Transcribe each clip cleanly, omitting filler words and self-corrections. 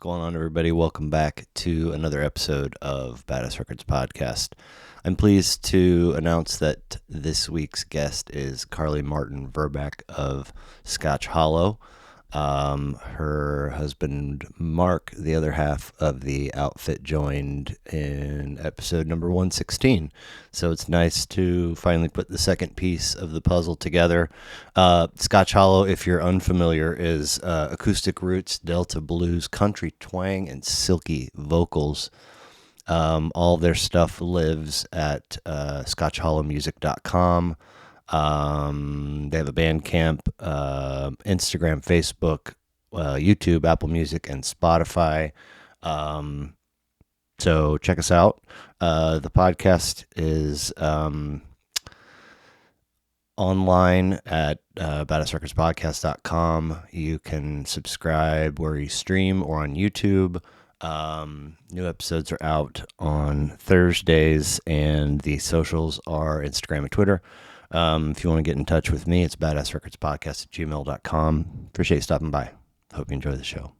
going on, everybody? Welcome back to another episode of Badass Records Podcast. I'm pleased to announce that this week's guest is Carley Martin Verbeck of Scotch Hollow. Her husband, Mark, the other half of the outfit, joined in episode number 116. So it's nice to finally put the second piece of the puzzle together. Scotch Hollow, if you're unfamiliar, is acoustic roots, Delta blues, country twang, and silky vocals. All of their stuff lives at scotchhollowmusic.com. They have a Bandcamp, Instagram, Facebook, YouTube, Apple Music, and Spotify. So check us out. The podcast is online at badassrecordspodcast.com. You can subscribe where you stream or on YouTube. New episodes are out on Thursdays, and the socials are Instagram and Twitter. If you want to get in touch with me, it's badassrecordspodcast@gmail.com. Appreciate you stopping by. Hope you enjoy the show.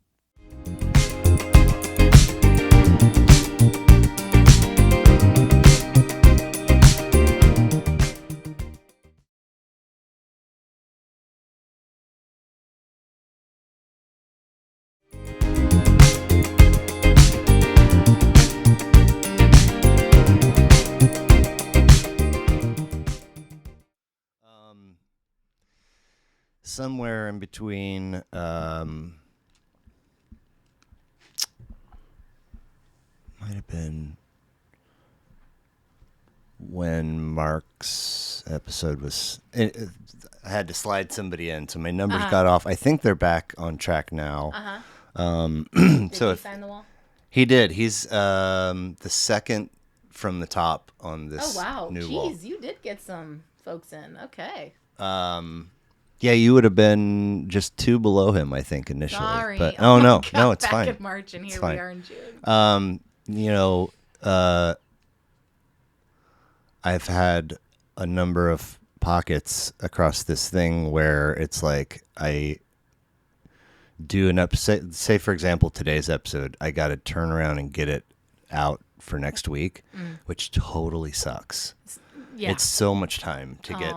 Somewhere in between might have been when Mark's episode was I had to slide somebody in, so my numbers got off. I think they're back on track now. Did so he sign the wall? He did. He's the second from the top on this new wall. Jeez, you did get some folks in. Okay. Yeah, you would have been just 2 below him, I think, initially. Sorry. But oh no, God, no, it's back fine. in March, and here fine. we are in June. I've had a number of pockets across this thing where it's like I do an episode. Say, for example, today's episode, I got to turn around and get it out for next week, which totally sucks. Yeah. It's so much time to get,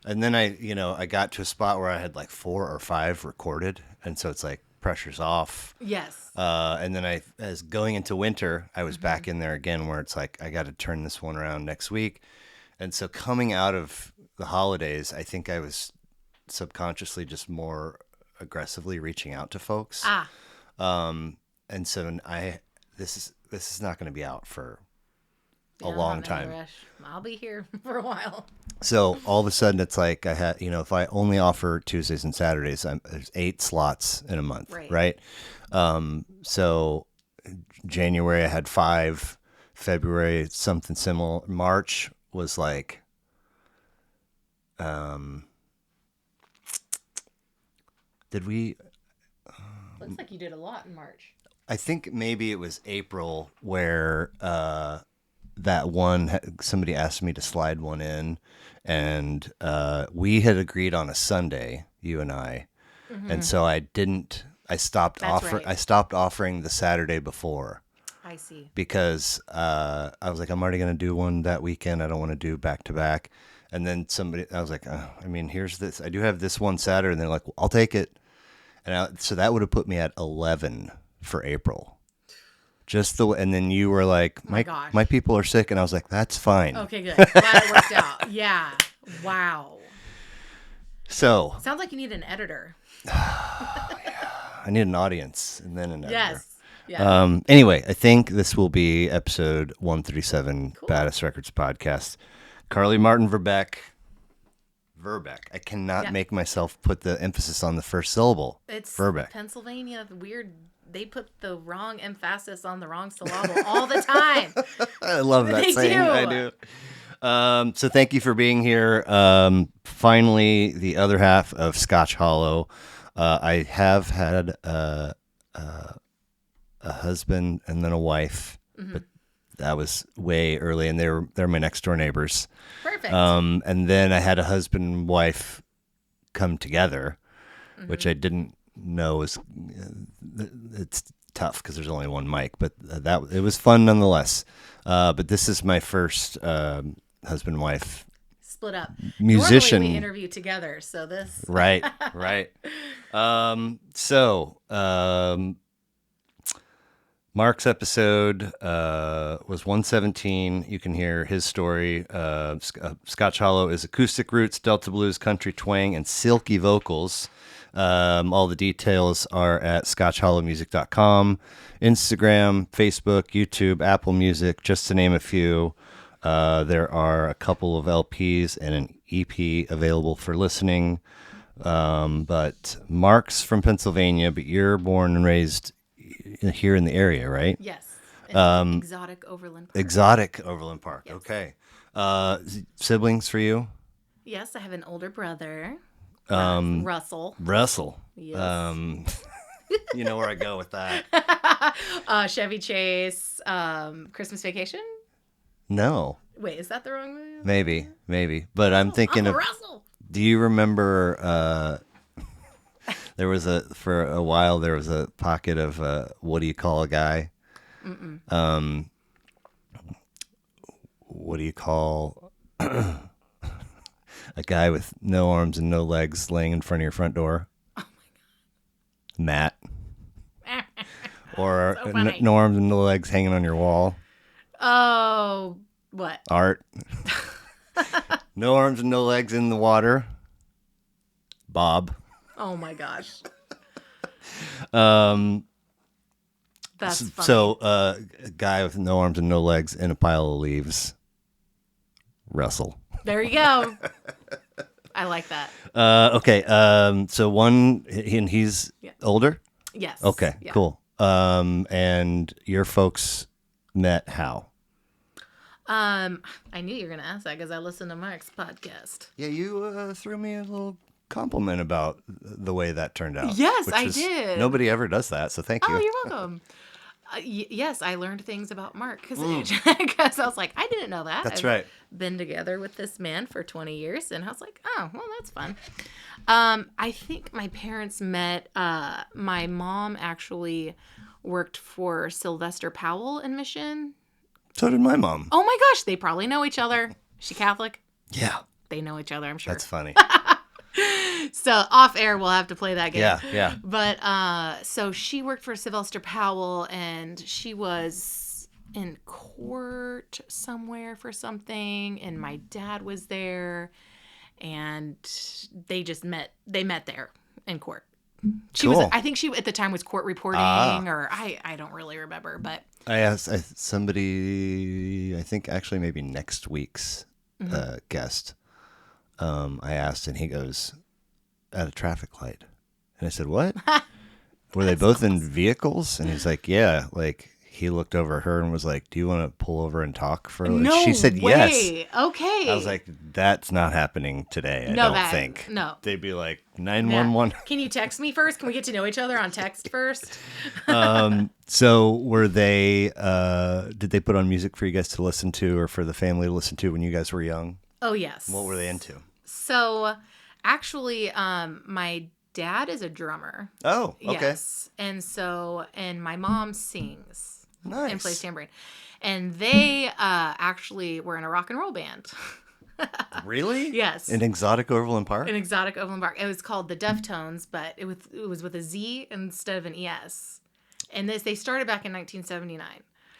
and then I got to a spot where I had like 4 or 5 recorded, and so it's like pressure's off. Yes. And then as going into winter, I was back in there again, where it's like I got to turn this one around next week, and so coming out of the holidays, I think I was subconsciously just more aggressively reaching out to folks. And so this is not going to be out for a long time. I'll be here for a while. So all of a sudden it's like I had, if I only offer Tuesdays and Saturdays, there's 8 slots in a month, right? So January I had 5, February something similar, March was like, did we? Looks like you did a lot in March. I think maybe it was April where that one, somebody asked me to slide one in, and we had agreed on a Sunday, you and I, and so I stopped offering the Saturday before. I see. Because I was like, I'm already going to do one that weekend. I don't want to do back to back. And then I was like, here's this. I do have this one Saturday, and they're like, well, I'll take it. And so that would have put me at 11 for April. And then you were like, my people are sick. And I was like, that's fine. Okay, good. Glad it worked out. Yeah. Wow. So. Sounds like you need an editor. I need an audience and then an editor. Yes. Yeah. Anyway, I think this will be episode 137, cool. Badass Records Podcast. Carley Martin Verbeck. I cannot make myself put the emphasis on the first syllable. It's Verbeck. Pennsylvania. Weird. They put the wrong emphasis on the wrong syllable all the time. I love that saying. I do. So thank you for being here. Finally, the other half of Scotch Hollow. I have had a husband and then a wife, but that was way early, and they're my next door neighbors. Perfect. And then I had a husband and wife come together, which I didn't know is it's tough because there's only one mic, but it was fun nonetheless. But this is my first husband wife Split up. musician. Normally we interview together, so this. Right. Mark's episode was 117. You can hear his story. Scotch Hollow is acoustic roots, Delta blues, country twang, and silky vocals. All the details are at scotchhollowmusic.com, Instagram, Facebook, YouTube, Apple Music, just to name a few. There are a couple of LPs and an EP available for listening. But Mark's from Pennsylvania, but you're born and raised here in the area, right? Yes. Exotic Overland Park. Exotic Overland Park. Yes. Okay. Siblings for you? Yes, I have an older brother. Russell. Yes. You know where I go with that. Chevy Chase. Christmas Vacation. No. Wait, is that the wrong movie? Maybe. But I'm thinking of Russell. Do you remember for a while there was a pocket of what do you call a guy? Mm-mm. What do you call a guy with no arms and no legs laying in front of your front door? Oh my God. Matt. Or So funny. no arms and no legs hanging on your wall. Oh, what? Art. No arms and no legs in the water. Bob. Oh my gosh. That's funny. So a guy with no arms and no legs in a pile of leaves. Russell. There you go. I like that. Okay. So he's older? Yes. Okay, Yeah. cool. And your folks met how? I knew you were gonna ask that because I listened to Mark's podcast. Yeah, you threw me a little compliment about the way that turned out. Yes, I did. Nobody ever does that, so thank you. Oh, you're welcome. Yes, I learned things about Mark because I was like, I didn't know that. That's I've right. Been together with this man for 20 years, and I was like, oh, well, that's fun. I think my parents met. My mom actually worked for Sylvester Powell in Mission. So did my mom. Oh my gosh, they probably know each other. Is she Catholic? Yeah. They know each other, I'm sure. That's funny. So off air, we'll have to play that game. Yeah. But so she worked for Sylvester Powell, and she was in court somewhere for something, and my dad was there, and they just met. They met there in court. She Cool. was. I think she at the time was court reporting, or I don't really remember, but I asked somebody, I think actually maybe next week's guest. I asked, and he goes, at a traffic light. And I said, what? Were they both in vehicles? And he's like, yeah. Like, he looked over at her and was like, do you want to pull over and talk for a little? No She said way. yes. Okay. I was like, that's not happening today, I don't think. No. They'd be like, 911. Can you text me first? Can we get to know each other on text first? So were they, did they put on music for you guys to listen to or for the family to listen to when you guys were young? Oh, yes. What were they into? So, actually, my dad is a drummer. Oh, okay. Yes. And my mom sings. Nice. And plays tambourine. And they actually were in a rock and roll band. Really? Yes. In Exotic Overland Park? In Exotic Overland Park. It was called the Deftones, but it was with a Z instead of an ES. And they started back in 1979.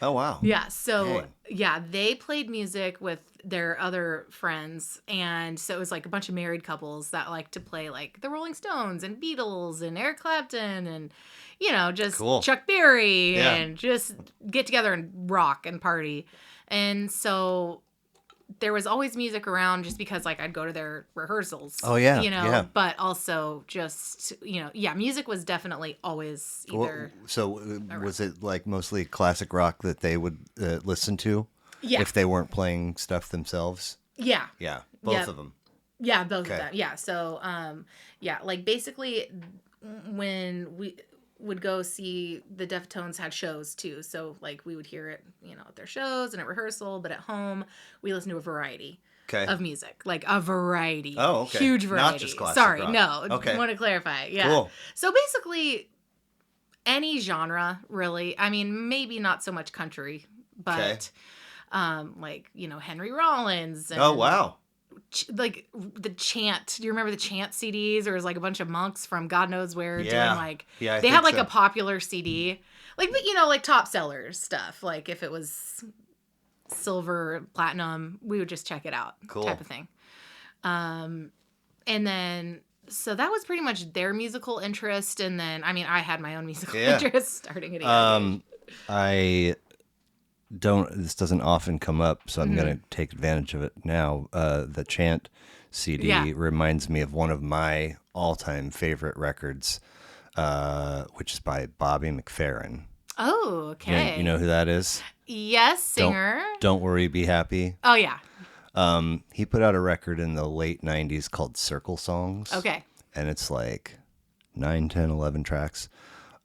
Oh, wow. Yeah. So, Dang. yeah, they played music with their other friends. And so it was like a bunch of married couples that like to play like the Rolling Stones and Beatles and Eric Clapton and, just Cool. Chuck Berry Yeah. and just get together and rock and party. And so there was always music around just because like I'd go to their rehearsals. Oh, yeah. Yeah. But also just, music was definitely always either. Was it like mostly classic rock that they would listen to? Yeah. If they weren't playing stuff themselves? Yeah. Yeah. Both Yep. of them. Yeah, both Okay. of them. Yeah. So, like basically when would go see the Deftones had shows too. So like we would hear it, at their shows and at rehearsal, but at home we listened to a variety of music, like a variety. Oh, okay. Huge variety. Not just classic Sorry, rock. no. Okay. I want to clarify. Yeah. Cool. So basically any genre, really. I mean, maybe not so much country, but like, Henry Rollins. And, oh, wow. Like the chant. Do you remember the chant CDs? Or it was like a bunch of monks from God knows where doing like, they had like a popular CD. Like, but like top sellers stuff. Like if it was silver, platinum, we would just check it out. Cool. Type of thing. And then, so that was pretty much their musical interest. And then, I mean, I had my own musical interest starting at a young age. This doesn't often come up, so I'm going to take advantage of it now. The Chant CD reminds me of one of my all-time favorite records, which is by Bobby McFerrin. Oh, okay. You know who that is? Yes, singer. Don't Worry, Be Happy. Oh, yeah. He put out a record in the late 90s called Circle Songs. Okay. And it's like 9, 10, 11 tracks.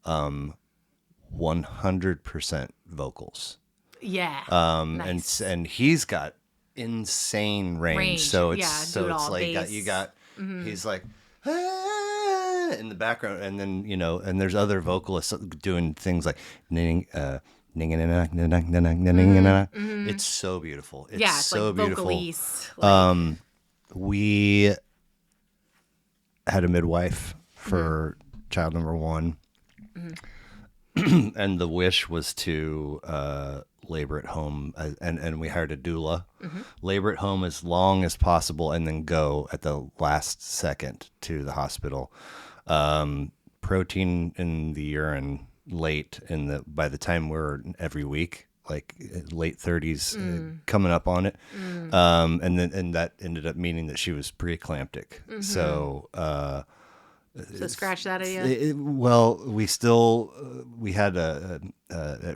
100% vocals. Yeah. Nice. and he's got insane range. So it's like he's like in the background, and then and there's other vocalists doing things like it's so beautiful. It's so like beautiful. Vocalese, we had a midwife for child number 1. And the wish was to labor at home, and we hired a doula. Labor at home as long as possible, and then go at the last second to the hospital. Protein in the urine late by the time we're every week, like late 30s, coming up on it. And that ended up meaning that she was preeclamptic. So scratch that idea. We had at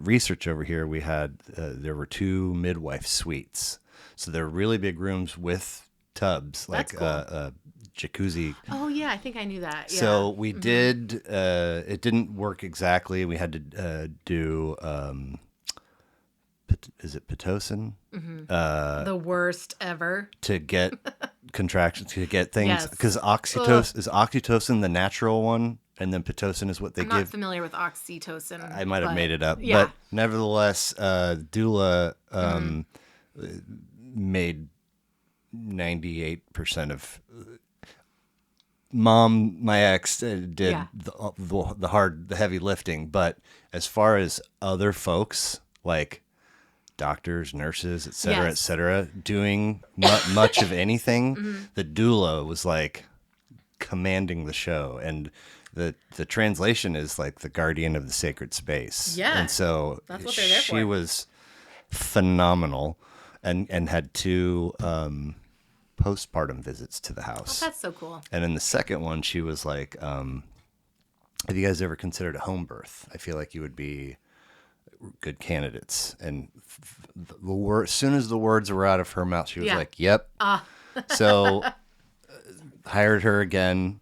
research over here. We had there were 2 midwife suites, so they're really big rooms with tubs, like cool. Jacuzzi. Oh yeah, I think I knew that. Yeah. So we did. It didn't work exactly. We had to do. Is it Pitocin? The worst ever. To get contractions, to get things, because oxytocin the natural one, and then Pitocin is what they give. I'm not familiar with oxytocin. I might have made it up, yeah. But nevertheless, doula made 98% of. Mom, my ex, did the heavy lifting, but as far as other folks like doctors, nurses, et cetera, doing much of anything, the doula was like commanding the show, and the translation is like the guardian of the sacred space. Yeah, and so that's what they're there for. She was phenomenal, and had 2 postpartum visits to the house. Oh, that's so cool. And in the second one, she was like, have you guys ever considered a home birth? I feel like you would be good candidates. And as soon as the words were out of her mouth, she was like, yep. So hired her again.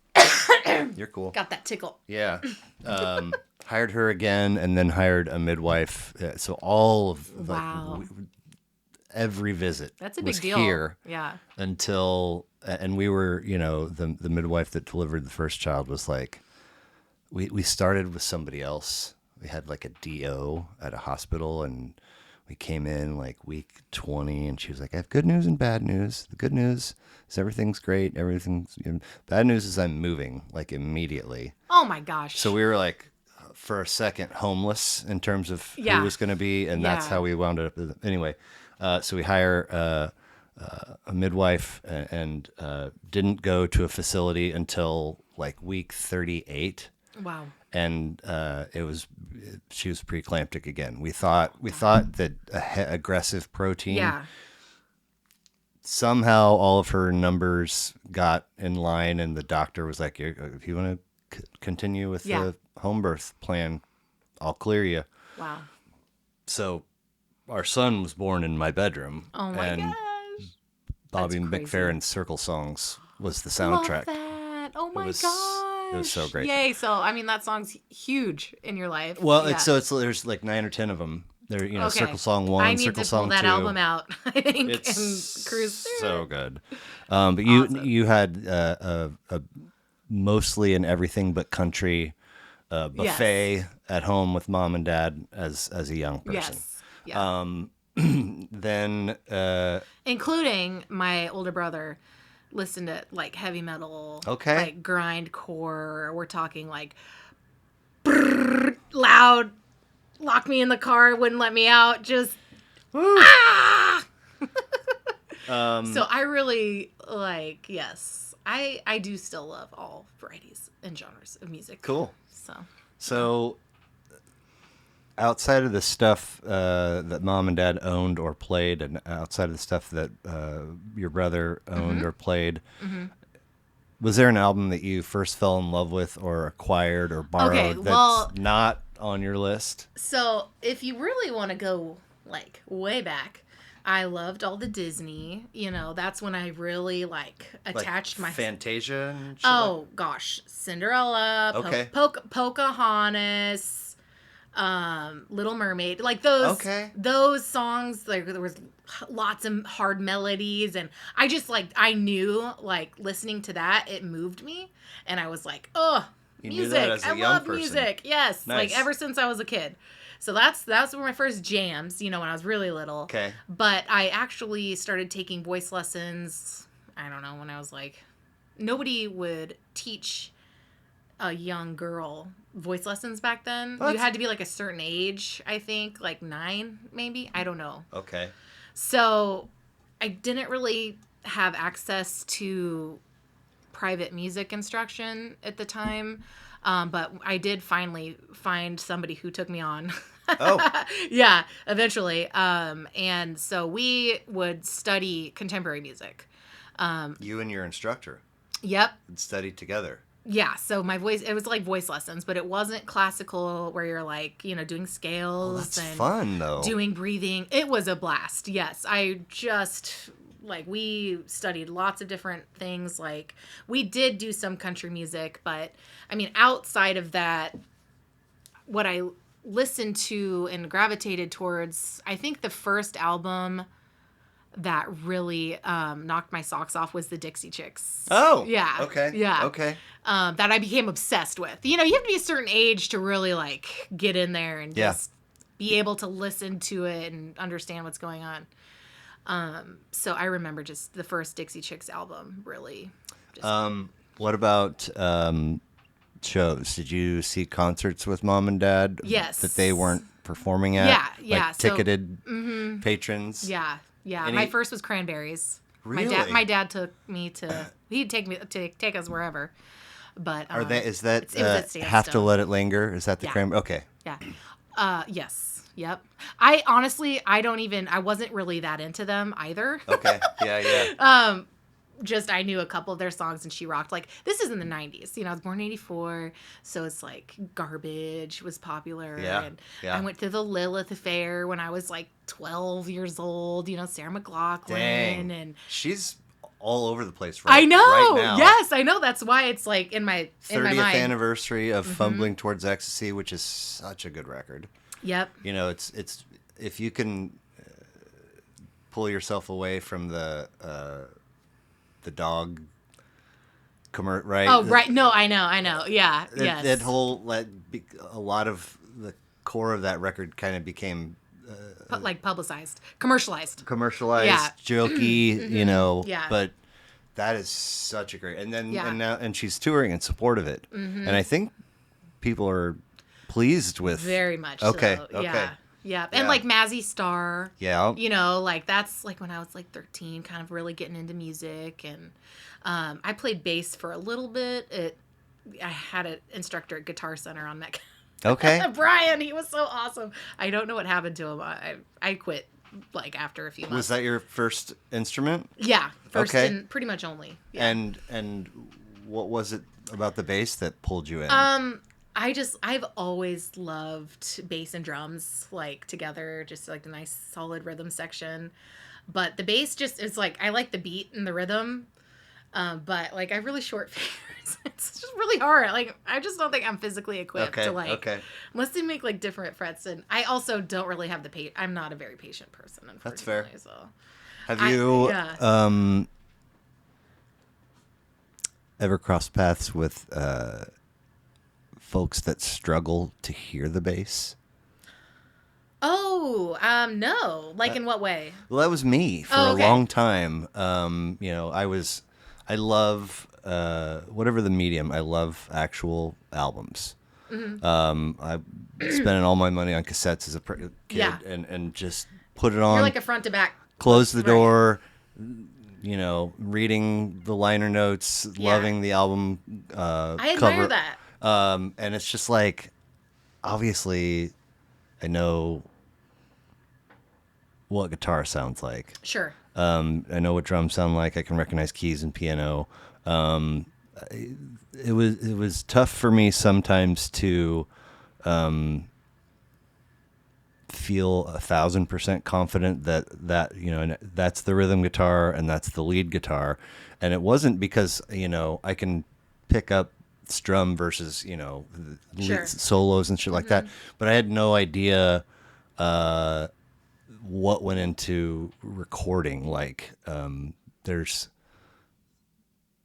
You're cool. Got that tickle. Yeah. Hired her again, and then hired a midwife. So all of every visit that's a was big deal. Here until and we were the midwife that delivered the first child was like we started with somebody else. We had like a DO at a hospital, and we came in like week 20, and she was like, I have good news and bad news. The good news is everything's great, bad news is I'm moving like immediately. Oh my gosh. So we were like for a second homeless in terms of who was going to be, and that's how we wound up anyway. So we hire a midwife, and didn't go to a facility until like week 38. Wow. And she was preeclamptic again. We thought that aggressive protein. Yeah. Somehow all of her numbers got in line, and the doctor was like, if you want to continue with the home birth plan, I'll clear you. Wow. So our son was born in my bedroom. Oh my gosh. Bobby McFerrin's Circle Songs was the soundtrack. Love that. Oh my gosh. It was so great. Yay. So, I mean, that song's huge in your life. Well, Yeah. there's like 9 or 10 of them. They're, Okay. Circle Song 1, I need Circle to pull Song that 2. album out, I think, It's and cruise through so it. good. But you had a mostly an everything but country buffet at home with mom and dad as a young person. Yes. Yeah. Then Including my older brother listened to like heavy metal, Okay. like grindcore. We're talking like loud, lock me in the car, wouldn't let me out, just ah! So I really yes, I do still love all varieties and genres of music. cool. So Outside of the stuff that mom and dad owned or played, and outside of the stuff that your brother owned or played, was there an album that you first fell in love with or acquired or borrowed that's not on your list? So if you really want to go like way back, I loved all the Disney. That's when I really attached my Fantasia. And shit Oh gosh, Cinderella, Okay. Pocahontas, Little Mermaid, like those. Okay. Those songs, like there was lots of hard melodies, and I just I knew listening to that, it moved me, and I was like, oh, You knew music! that as a I young love person. music. Yes, Nice. ever since I was a kid. So that's were my first jams, when I was really little. Okay. But I actually started taking voice lessons, I don't know, when I was nobody would teach a young girl voice lessons back then. What? You had to be a certain age, I think, 9 maybe. I don't know. Okay. So I didn't really have access to private music instruction at the time. But I did finally find somebody who took me on. Oh. Yeah, eventually. And so we would study contemporary music. You and your instructor Yep. would study together. Yeah, so my voice, it was voice lessons, but it wasn't classical where you're doing scales That's and fun, though. doing breathing. It was a blast. Yes, I just we studied lots of different things. We did do some country music, but I mean, outside of that, what I listened to and gravitated towards, I think the first album that really knocked my socks off was the Dixie Chicks. Oh. Yeah. Okay. Yeah. Okay. That I became obsessed with. You have to be a certain age to really get in there and just be able to listen to it and understand what's going on. So I remember just the first Dixie Chicks album really. What about shows? Did you see concerts with mom and dad? Yes. That they weren't performing at? Yeah. Ticketed patrons? Yeah. Any- My first was Cranberries. Really? My dad took me to. He'd take us wherever. But Is that it was at Sandstone. Have to Let It Linger? Is that the Yeah. Cranberry? Okay. Yeah. Yes. Yep. I honestly, I wasn't really that into them either. Okay. Yeah. Just I knew a couple of their songs and she rocked. This is in the 90s. I was born in 84, so it's Garbage was popular. Yeah, And yeah. I went to the Lilith Affair when I was 12 years old. Sarah McLachlan. Dang. And She's all over the place right I know. right now. Yes, I know. That's why it's in my 30th mind. anniversary of Fumbling Towards Ecstasy, which is such a good record. Yep. It's if you can pull yourself away from the dog right? Oh, right. No, I know. Yeah. Yes. That whole a lot of the core of that record kind of became Publicized, commercialized. commercialized, jokey, Yeah. But that is such a great, and then Yeah. and she's touring in support of it, and I think people are pleased with. Very much. Okay. So. Okay. Yeah. Yeah. And Yeah. Mazzy Star. Yeah. That's when I was 13, kind of really getting into music, and I played bass for a little bit. I had an instructor at Guitar Center on that. Okay. Brian, he was so awesome. I don't know what happened to him. I quit after a few months. Was that your first instrument? Yeah, first Okay. and pretty much only. Yeah. And what was it about the bass that pulled you in? I've always loved bass and drums together, just a nice solid rhythm section. But the bass just is I like the beat and the rhythm. But I have really short fingers. It's just really hard. Like, I just don't think I'm physically equipped to like. Okay. Unless they make like different frets, and I also don't really have the I'm not a very patient person, unfortunately. That's fair. So. Have you ever crossed paths with folks that struggle to hear the bass? Oh, no. Like, in what way? Well, that was me for a long time. I love whatever the medium. I love actual albums. I spending all my money on cassettes as a kid, and just put it on. You're like a front to back. Close the door. Reading the liner notes, loving the album I admire cover. that. And it's just like, obviously, I know what guitar sounds like. Sure. I know what drums sound like. I can recognize keys and piano. It was tough for me sometimes to feel 1,000% confident that that's the rhythm guitar and that's the lead guitar, and it wasn't because I can pick up strum versus solos and shit like that, but I had no idea what went into recording. Like there's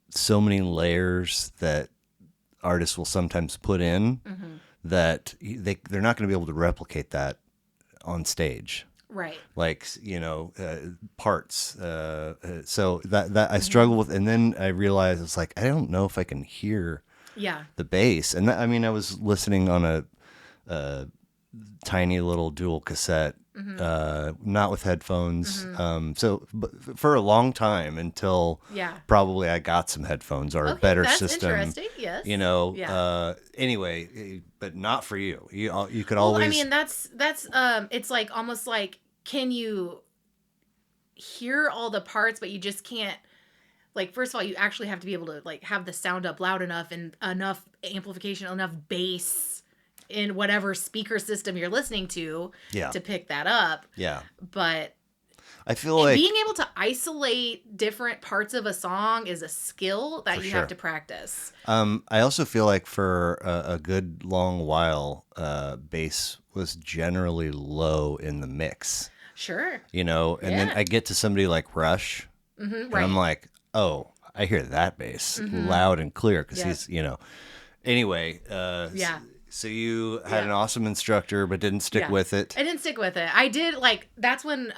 so many layers that artists will sometimes put in that they're not going to be able to replicate that on stage. Right. Like, parts. So that I struggle with, and then I realized it's like, I don't know if I can hear the bass. And I was listening on a tiny little dual cassette, not with headphones. But for a long time until probably I got some headphones or a better system. Interesting. Yes. Anyway, but not for you. You could Well, always. that's it's like almost like, can you hear all the parts, but you just can't. Like, first of all, you actually have to be able to like have the sound up loud enough and enough amplification, enough bass in whatever speaker system you're listening to pick that up. Yeah. But I feel like being able to isolate different parts of a song is a skill that you have to practice. I also feel like for a good long while, bass was generally low in the mix. Sure. And then I get to somebody like Rush, and I'm like, oh, I hear that bass loud and clear because he's, Anyway, so you had an awesome instructor, but didn't stick with it. I didn't stick with it. I did, that's when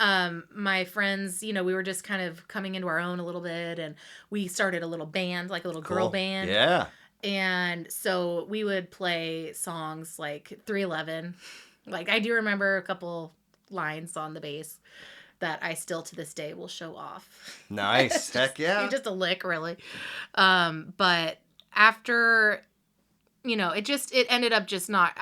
my friends, we were just kind of coming into our own a little bit, and we started a little band, like a little girl band. Yeah. And so we would play songs like 311. Like, I do remember a couple lines on the bass that I still to this day will show off. Nice. Heck yeah. Just a lick, really. But after... it ended up just not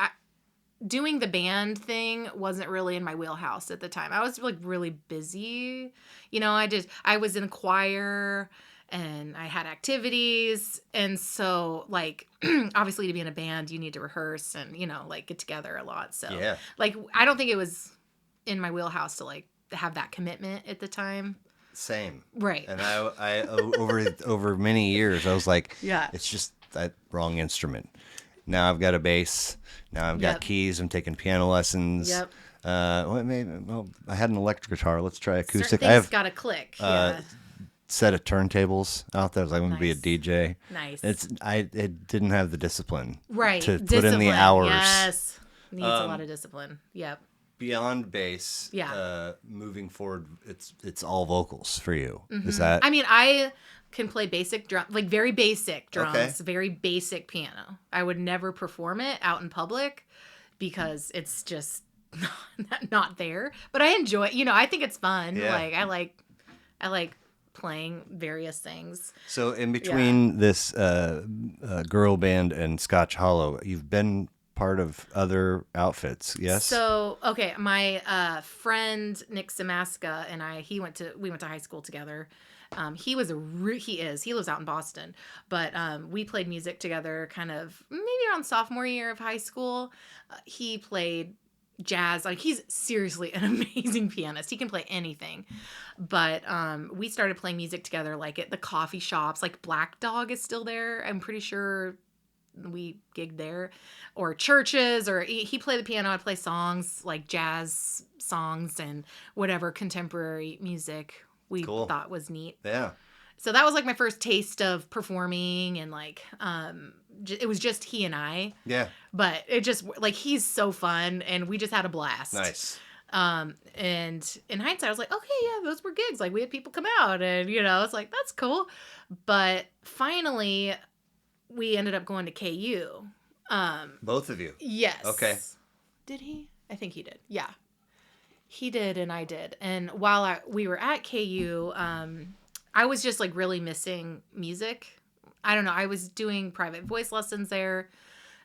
doing the band thing wasn't really in my wheelhouse at the time. I was like really busy. I was in choir and I had activities. And so like, obviously to be in a band, you need to rehearse and, get together a lot. So I don't think it was in my wheelhouse to like have that commitment at the time. Same. Right. And I over many years, I was like, it's just that wrong instrument. Now I've got a bass. Now I've got keys. I'm taking piano lessons. Yep. I had an electric guitar. Let's try acoustic. I have got a click. Set of turntables out there. I was like, I'm going to be a DJ. Nice. It didn't have the discipline. Right. To put in the hours. Yes. Needs a lot of discipline. Yep. Beyond bass. Moving forward, it's all vocals for you. Is that? I can play basic drum, like very basic drums, very basic piano. I would never perform it out in public because it's just not there. But I enjoy it. I think it's fun. Yeah. Like I like playing various things. So in between this girl band and Scotch Hollow, you've been part of other outfits, yes? So, okay, my friend Nick Samaska and we went to high school together. He lives out in Boston, but we played music together kind of maybe around sophomore year of high school. He played jazz. Like, he's seriously an amazing pianist. He can play anything. But we started playing music together, like at the coffee shops. Like, Black Dog is still there. I'm pretty sure we gigged there. Or churches, or he played the piano. I'd play songs, like jazz songs and whatever contemporary music we thought was neat. Yeah. So that was like my first taste of performing, and like it was just he and I. Yeah. But it just, like, he's so fun, and we just had a blast. Nice. And in hindsight, I was like, okay, yeah, those were gigs. Like, we had people come out, and, you know, it's like, that's cool. But finally, we ended up going to KU. Both of you? Yes. Okay. Did he? I think he did. Yeah. He did, and I did. And while we were at KU, I was just, like, really missing music. I don't know. I was doing private voice lessons there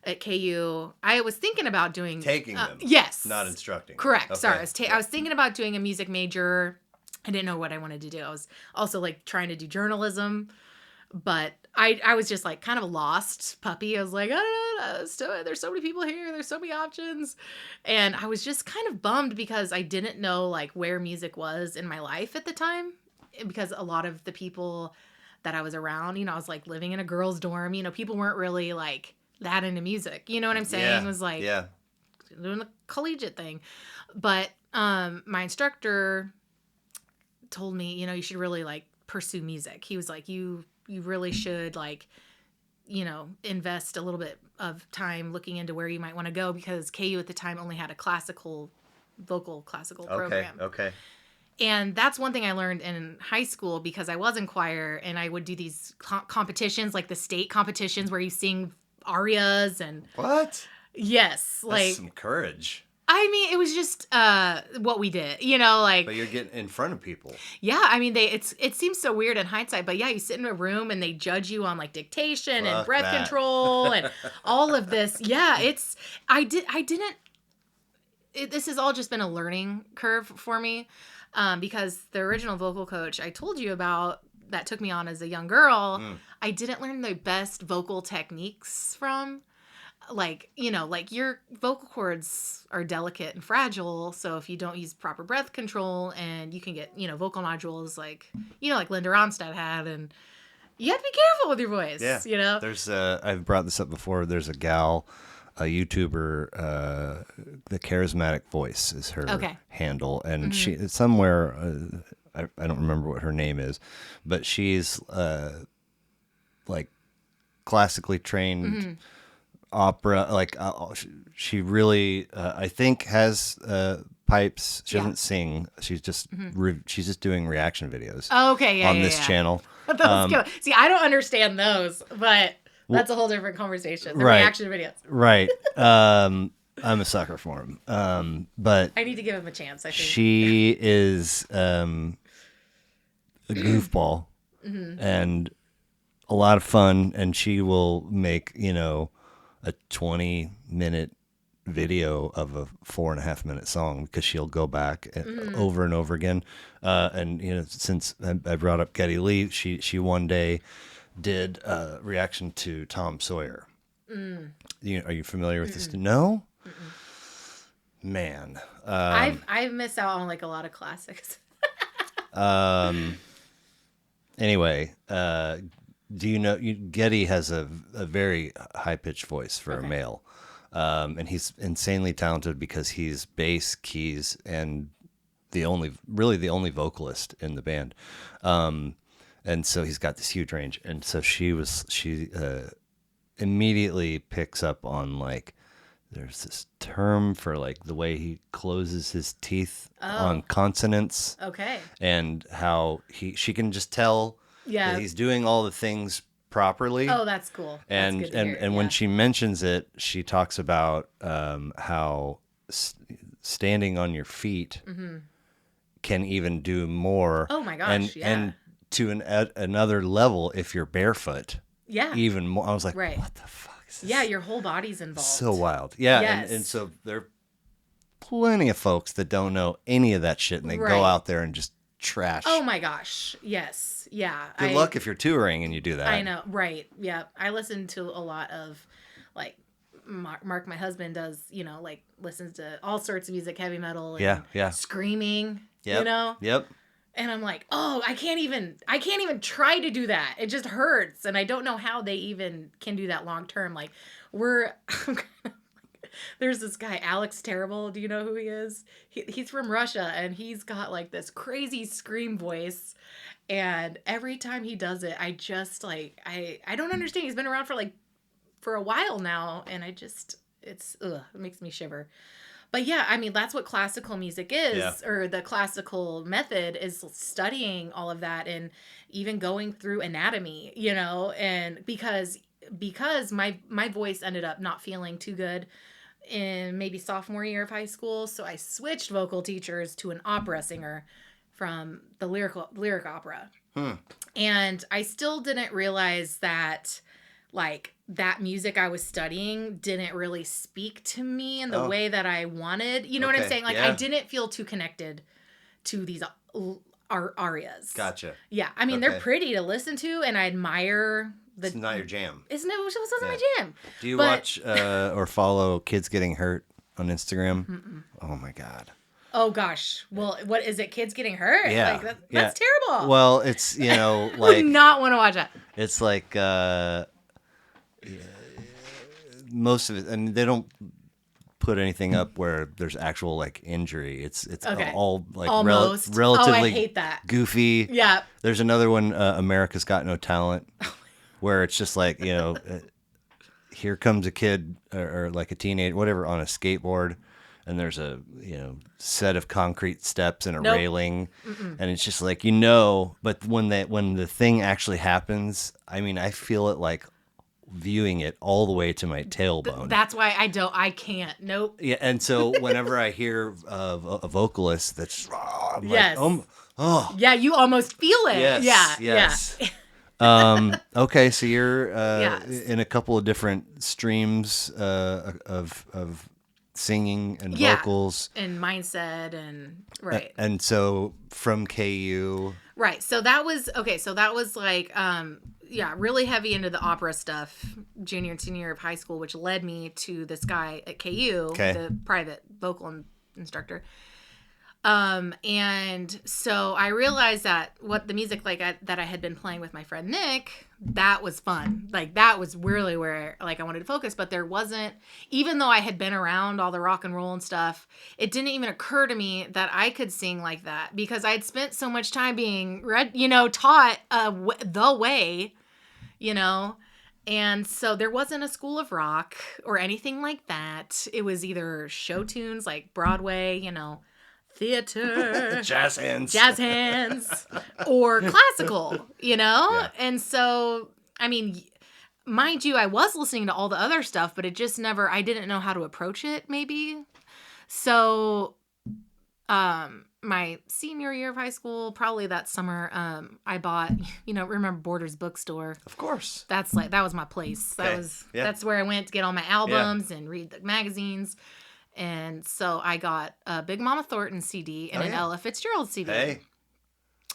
at KU. I was thinking about doing... Taking them. Yes. Not instructing. Correct. Okay. Sorry. I was thinking about doing a music major. I didn't know what I wanted to do. I was also, like, trying to do journalism. But I was just, like, kind of a lost puppy. I was like, I don't know. There's so many people here. There's so many options. And I was just kind of bummed because I didn't know, like, where music was in my life at the time. Because a lot of the people that I was around, you know, I was, like, living in a girls' dorm. You know, people weren't really, like, that into music. You know what I'm saying? Yeah. It was, like, doing the collegiate thing. But my instructor told me, you know, you should really, like, pursue music. He was like, you really should, like, you know, invest a little bit of time looking into where you might want to go, because KU at the time only had a vocal classical program. Okay. And that's one thing I learned in high school, because I was in choir and I would do these competitions, like the state competitions where you sing arias and... What? Yes. That's like some courage. I mean, it was just what we did, you know, like... But you're getting in front of people. Yeah, I mean, it seems so weird in hindsight, but yeah, you sit in a room and they judge you on, like, dictation and breath control and all of this. Yeah, this has all just been a learning curve for me, because the original vocal coach I told you about that took me on as a young girl, I didn't learn the best vocal techniques from. Like, you know, like, your vocal cords are delicate and fragile, so if you don't use proper breath control, and you can get, you know, vocal nodules like, you know, like Linda Ronstadt had, and you have to be careful with your voice, you know? There's I've brought this up before, there's a gal, a YouTuber, the Charismatic Voice is her handle, and she, somewhere, I don't remember what her name is, but she's, like, classically trained opera, like, she really, I think, has pipes. She doesn't sing. She's just she's just doing reaction videos. Oh, okay, on this channel. See, I don't understand those, but that's a whole different conversation. The reaction videos, right? I'm a sucker for them. But I need to give him a chance. I think she is a goofball and a lot of fun, and she will make, you know, a 20-minute video of a 4.5-minute song, because she'll go back over and over again. And, you know, since I brought up Geddy Lee, she one day did a reaction to Tom Sawyer. Are you familiar with this? No? Man. I miss out on, like, a lot of classics. Anyway, do you know, Geddy has a very high-pitched voice for a male, and he's insanely talented because he's bass, keys, and the only vocalist in the band, and so he's got this huge range. And so she immediately picks up on, like, there's this term for, like, the way he closes his teeth on consonants, and how she can just tell. Yeah, he's doing all the things properly. Oh, that's cool. And that's good to hear. And when she mentions it, she talks about how standing on your feet can even do more. Oh my gosh! And to another level if you're barefoot. Yeah. Even more. I was like, what the fuck is this? Yeah, your whole body's involved. So wild. Yeah. Yes. And so there are plenty of folks that don't know any of that shit, and they go out there and just trash. Oh my gosh. Yes. Yeah. Good luck if you're touring and you do that. I know. Right. Yeah. I listen to a lot of, like, Mark, my husband, does, like listens to all sorts of music, heavy metal, and screaming, Yep. And I'm like, oh, I can't even try to do that. It just hurts. And I don't know how they even can do that long term. Like there's this guy, Alex Terrible. Do you know who he is? He's from Russia, and he's got like this crazy scream voice. And every time he does it, I just like, I don't understand. He's been around for a while now. And it makes me shiver. But yeah, I mean, that's what classical music is, or the classical method is studying all of that and even going through anatomy, and because my voice ended up not feeling too good in maybe sophomore year of high school. So I switched vocal teachers to an opera singer from the lyric opera. And I still didn't realize that like that music I was studying didn't really speak to me in the way that I wanted. You know what I'm saying? Like I didn't feel too connected to these arias. Gotcha. Yeah. I mean, they're pretty to listen to, and I admire it's not your jam. It wasn't my jam. Do you watch or follow Kids Getting Hurt on Instagram? Mm-mm. Oh my God. Oh gosh. Well, what is it? Kids getting hurt? Yeah. Like, that's terrible. Well, it's, like I would not want to watch that. It's like most of it, and they don't put anything up where there's actual like injury. It's all like relatively I hate that. Goofy. Yeah. There's another one, America's Got No Talent, where it's just like, here comes a kid or like a teenager, whatever, on a skateboard, and there's a set of concrete steps and a railing. Mm-mm. And it's just like, but when the thing actually happens, I mean, I feel it like viewing it all the way to my tailbone. That's why I can't. Nope. Yeah, and so whenever I hear a vocalist that's I'm yes. like, oh. Yeah, you almost feel it. Yes. Yeah. Okay, so you're in a couple of different streams of singing and vocals and mindset and right. And so from KU. Right. So that was like really heavy into the opera stuff junior and senior year of high school, which led me to this guy at KU, the private vocal instructor. And so I realized that what the music that I had been playing with my friend Nick, that was fun. Like that was really where like I wanted to focus, but there wasn't, even though I had been around all the rock and roll and stuff, it didn't even occur to me that I could sing like that because I had spent so much time being taught the way, and so there wasn't a school of rock or anything like that. It was either show tunes like Broadway, theater, jazz hands, or classical, And so, I mean, mind you, I was listening to all the other stuff, but it just I didn't know how to approach it maybe. So, my senior year of high school, probably that summer, I bought, remember Borders Bookstore? Of course. That was my place. That's where I went to get all my albums and read the magazines. And so I got a Big Mama Thornton CD and an Ella Fitzgerald CD. Hey.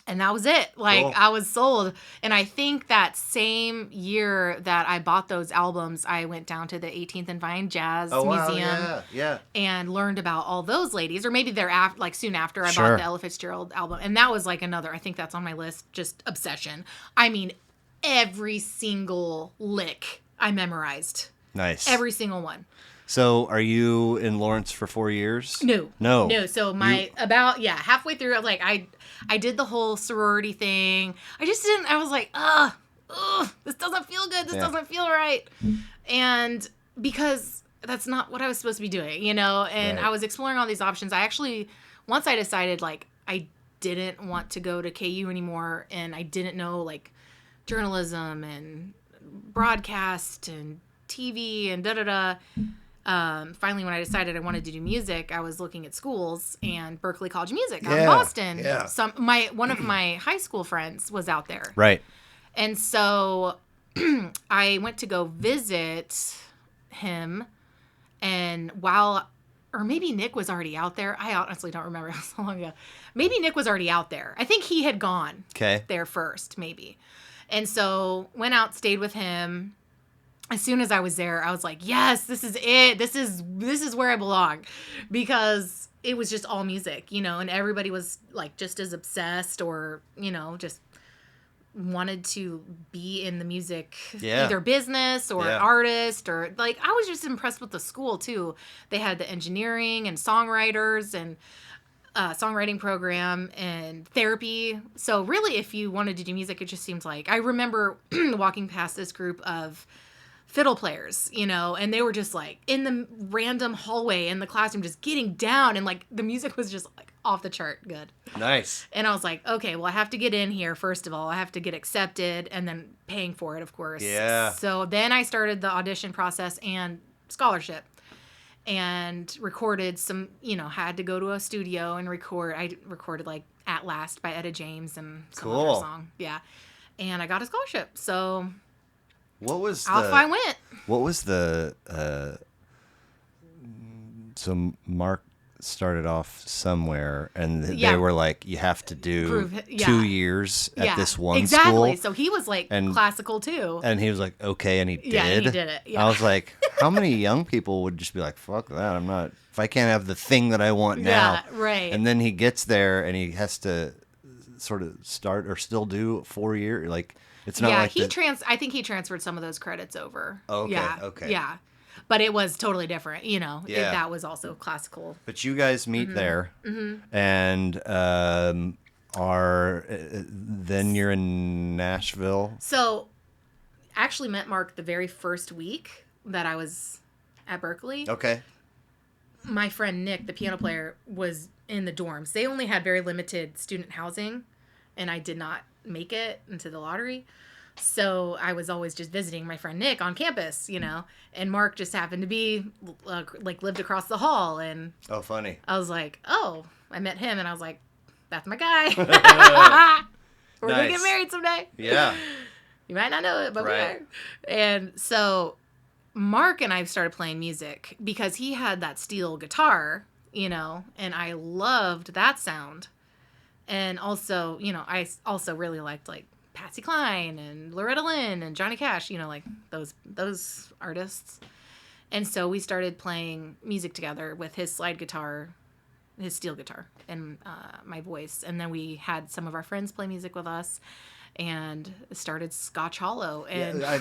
And that was it. Like, cool. I was sold. And I think that same year that I bought those albums, I went down to the 18th and Vine Jazz Museum. Yeah. And learned about all those ladies. Or maybe soon after I bought the Ella Fitzgerald album. And that was like another, I think that's on my list, just obsession. I mean, every single lick I memorized. Nice. Every single one. So, are you in Lawrence for 4 years? No. So halfway through, like I did the whole sorority thing. I just didn't. I was like, this doesn't feel good. This doesn't feel right. And because that's not what I was supposed to be doing, And right. I was exploring all these options. I actually, once I decided like I didn't want to go to KU anymore, and I didn't know like journalism and broadcast and TV and finally, when I decided I wanted to do music, I was looking at schools, and Berklee College of Music out in Boston. Yeah. One of my high school friends was out there. Right. And so I went to go visit him, and or maybe Nick was already out there. I honestly don't remember how long ago. Maybe Nick was already out there. I think he had gone there first, maybe. And so went out, stayed with him. as soon as I was there, I was like, yes, this is it. This is where I belong, because it was just all music, and everybody was like just as obsessed, or, just wanted to be in the music, either business or an artist, or like, I was just impressed with the school too. They had the engineering and songwriters and songwriting program and therapy. So really, if you wanted to do music, it just seems like, I remember walking past this group of fiddle players, and they were just like in the random hallway in the classroom, just getting down, and like the music was just like off the chart good. Nice. And I was like, okay, well, I have to get in here first of all. I have to get accepted, and then paying for it, of course. Yeah. So then I started the audition process and scholarship, and recorded some, had to go to a studio and record. I recorded like At Last by Etta James and some other song. Yeah. And I got a scholarship. So off I went. What was the so Mark started off somewhere, and they were like, you have to do 2 years at this one school. Exactly. So he was like classical too. And he was like, okay, and he did. Yeah, and he did it. Yeah. I was like, how many young people would just be like, fuck that, I'm not, if I can't have the thing that I want now. Yeah, right. And then he gets there and he has to sort of start or still do 4 years. Like, it's not like I think he transferred some of those credits over. Okay. Yeah. Okay. Yeah. But it was totally different, that was also classical. But you guys meet there, and then you're in Nashville. So, actually met Mark the very first week that I was at Berkeley. Okay. My friend Nick, the piano player, was in the dorms. They only had very limited student housing, and I did not make it into the lottery. So I was always just visiting my friend Nick on campus, and Mark just happened to be lived across the hall. And oh, funny. I was like, oh, I met him, and I was like, that's my guy. We're going to get married someday. Yeah. You might not know it, but we are. And so Mark and I started playing music because he had that steel guitar, and I loved that sound. And also, I also really liked like Patsy Cline and Loretta Lynn and Johnny Cash, like those artists. And so we started playing music together with his slide guitar, his steel guitar, and my voice. And then we had some of our friends play music with us, and started Scotch Hollow. And I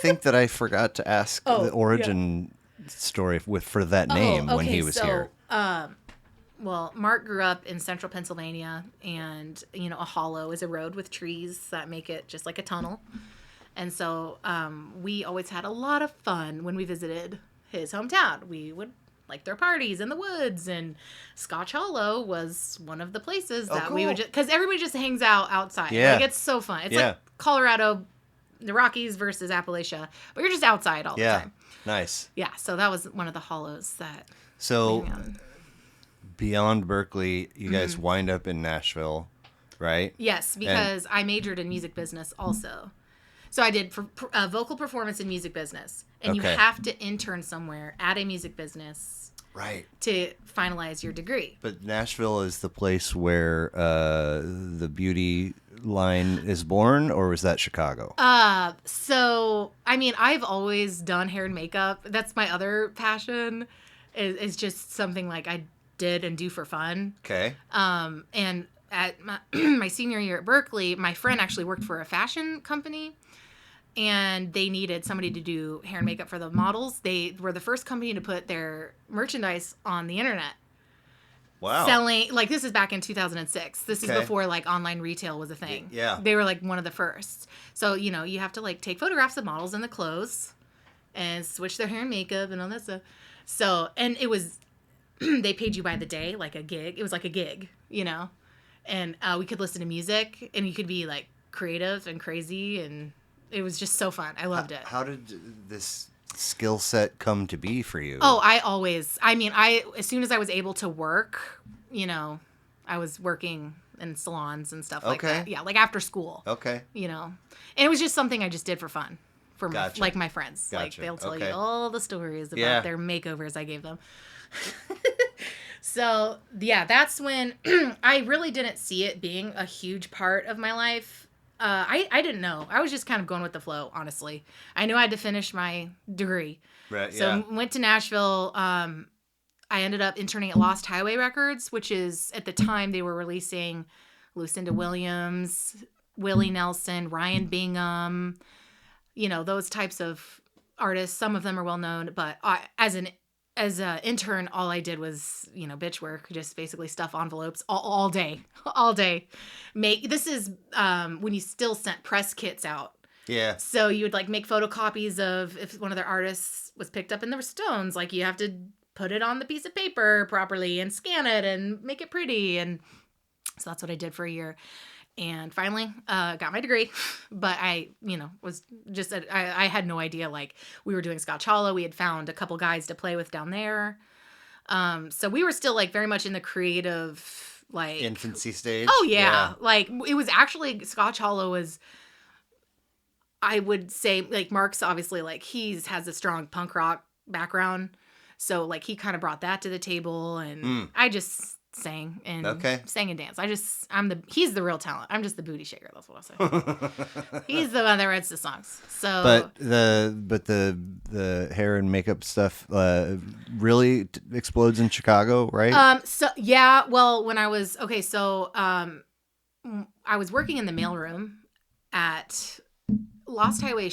think that I forgot to ask the origin story for that name when he was here. Well, Mark grew up in central Pennsylvania, and, a hollow is a road with trees that make it just like a tunnel. And so we always had a lot of fun when we visited his hometown. We would like their parties in the woods, and Scotch Hollow was one of the places that we would just, because everybody just hangs out outside. Yeah. Like, it's so fun. It's like Colorado, the Rockies versus Appalachia, but you're just outside all the time. Nice. Yeah, so that was one of the hollows that. So beyond Berkeley, you guys wind up in Nashville, right? Yes, because I majored in music business also. So I did vocal performance and music business. And you have to intern somewhere at a music business to finalize your degree. But Nashville is the place where the beauty line is born, or was that Chicago? So, I mean, I've always done hair and makeup. That's my other passion. It's just something like I did and do for fun. Okay. And at my senior year at Berkeley, my friend actually worked for a fashion company, and they needed somebody to do hair and makeup for the models. They were the first company to put their merchandise on the internet. Wow. Selling, like, this is back in 2006. This is before, like, online retail was a thing. Yeah. They were, like, one of the first. So, you have to, like, take photographs of models in the clothes and switch their hair and makeup and all that stuff. So, and it was, they paid you by the day, like a gig. It was like a gig, And we could listen to music, and you could be, like, creative and crazy, and it was just so fun. I loved it. How did this skill set come to be for you? Oh, as soon as I was able to work, I was working in salons and stuff like that. Yeah, like after school. Okay. And it was just something I just did for fun. For my friends. Gotcha. Like, they'll tell you all the stories about their makeovers I gave them. So, yeah, that's when I really didn't see it being a huge part of my life I didn't know. I was just kind of going with the flow, honestly. I knew I had to finish my degree. Right, So went to Nashville. I ended up interning at Lost Highway Records, which is, at the time, they were releasing Lucinda Williams, Willie Nelson, Ryan Bingham, those types of artists. Some of them are well known, but as an intern, all I did was, bitch work, just basically stuff envelopes all day. This is when you still sent press kits out. Yeah. So you would like make photocopies of if one of their artists was picked up in the Stones, like you have to put it on the piece of paper properly and scan it and make it pretty. And so that's what I did for a year. And finally got my degree. But I, was just, I had no idea, like, we were doing Scotch Hollow. We had found a couple guys to play with down there. So we were still, like, very much in the creative, like... infancy stage? Oh, yeah. Like, it was actually, Scotch Hollow was, I would say, like, Mark's obviously, like, has a strong punk rock background. So, like, he kind of brought that to the table. And I just... sang and dance. He's the real talent. I'm just the booty shaker. That's what I'll say. He's the one that writes the songs. So, but the hair and makeup stuff really explodes in Chicago, right? So yeah. Well, when I was I was working in the mailroom at Lost Highway.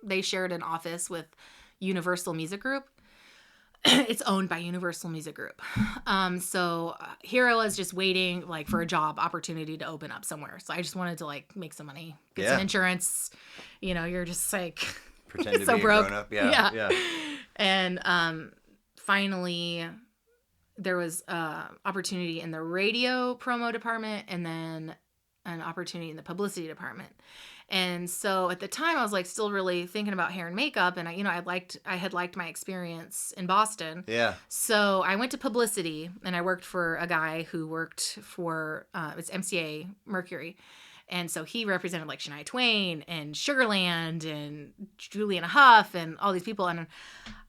They shared an office with Universal Music Group. It's owned by Universal Music Group. So here I was just waiting like for a job opportunity to open up somewhere. So I just wanted to like make some money, get some insurance. You're just like pretend to so be broke. A grown-up. Yeah. And finally there was opportunity in the radio promo department and then an opportunity in the publicity department. And so at the time I was like still really thinking about hair and makeup, and I had liked my experience in Boston. Yeah. So I went to publicity and I worked for a guy who worked for it's MCA Mercury. And so he represented like Shania Twain and Sugarland and Juliana Huff and all these people. And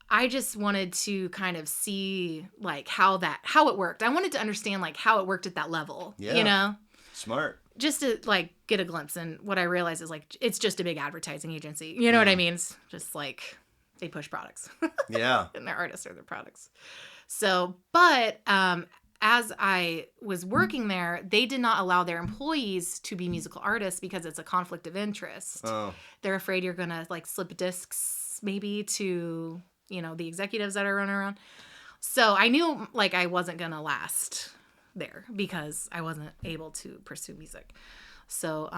I just wanted to kind of see like how it worked. I wanted to understand like how it worked at that level. Yeah. Smart. Just to like get a glimpse. And what I realized is like it's just a big advertising agency. You know what I mean? It's just like they push products. Yeah. And their artists are their products. So, but as I was working there, they did not allow their employees to be musical artists because it's a conflict of interest. Oh. They're afraid you're going to like slip discs maybe to, the executives that are running around. So I knew like I wasn't going to last there because I wasn't able to pursue music. So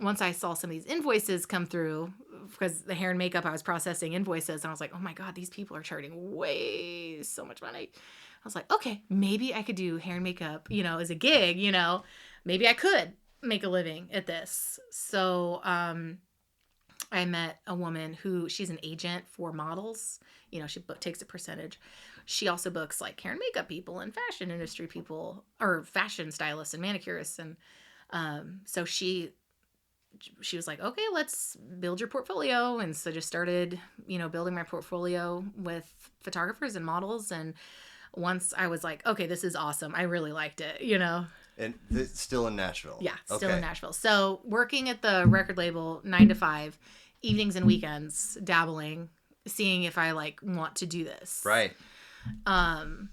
once I saw some of these invoices come through, because the hair and makeup, I was processing invoices, and I was like, oh my God, these people are charging way so much money. I was like, okay, maybe I could do hair and makeup, as a gig, maybe I could make a living at this. So I met a woman who, she's an agent for models. She takes a percentage. She also books like hair and makeup people and fashion industry people, or fashion stylists and manicurists. And so she was like, okay, let's build your portfolio. And so just started, building my portfolio with photographers and models. And once I was like, okay, this is awesome. I really liked it, And it's still in Nashville. Yeah, still in Nashville. So working at the record label 9 to 5, evenings and weekends, dabbling, seeing if I like want to do this. Right. And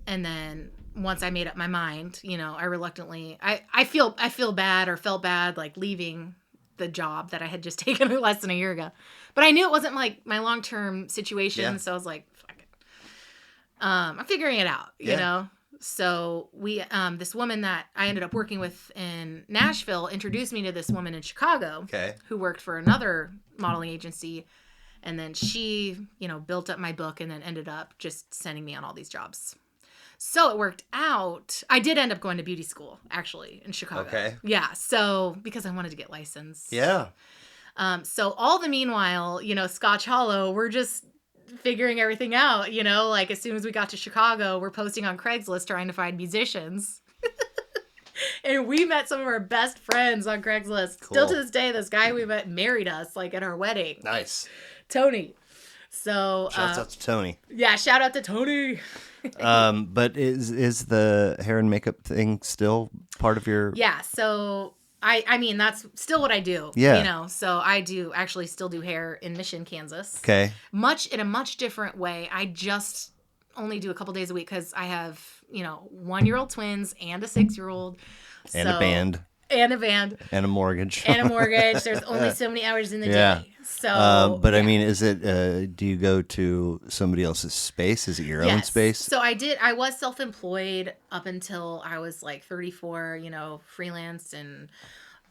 then once I made up my mind, I reluctantly, I feel bad or felt bad like leaving the job that I had just taken less than a year ago. But I knew it wasn't like my long-term situation. Yeah. So I was like, fuck it. I'm figuring it out, you know? So we, this woman that I ended up working with in Nashville introduced me to this woman in Chicago who worked for another modeling agency. And then she, built up my book and then ended up just sending me on all these jobs. So it worked out. I did end up going to beauty school, actually, in Chicago. Okay. Yeah. So because I wanted to get licensed. Yeah. So all the meanwhile, Scotch Hollow, we're just figuring everything out, like as soon as we got to Chicago, we're posting on Craigslist trying to find musicians. And we met some of our best friends on Craigslist. Cool. Still to this day, this guy we met married us like at our wedding. Nice. Tony. So Shouts out to Tony. yeah, shout out to Tony. But is the hair and makeup thing still part of your? Yeah, so I mean that's still what I do. Yeah. You know, so I do actually still do hair in Mission, Kansas. Okay. In a much different way. I just only do a couple days a week because I have, 1-year-old twins and a 6-year-old. And a band. And a band. And a mortgage. And a mortgage. There's only so many hours in the Yeah. day. So, but I mean, is it? Do you go to somebody else's space? Is it your own space? So I was self-employed up until I was like 34. Freelance and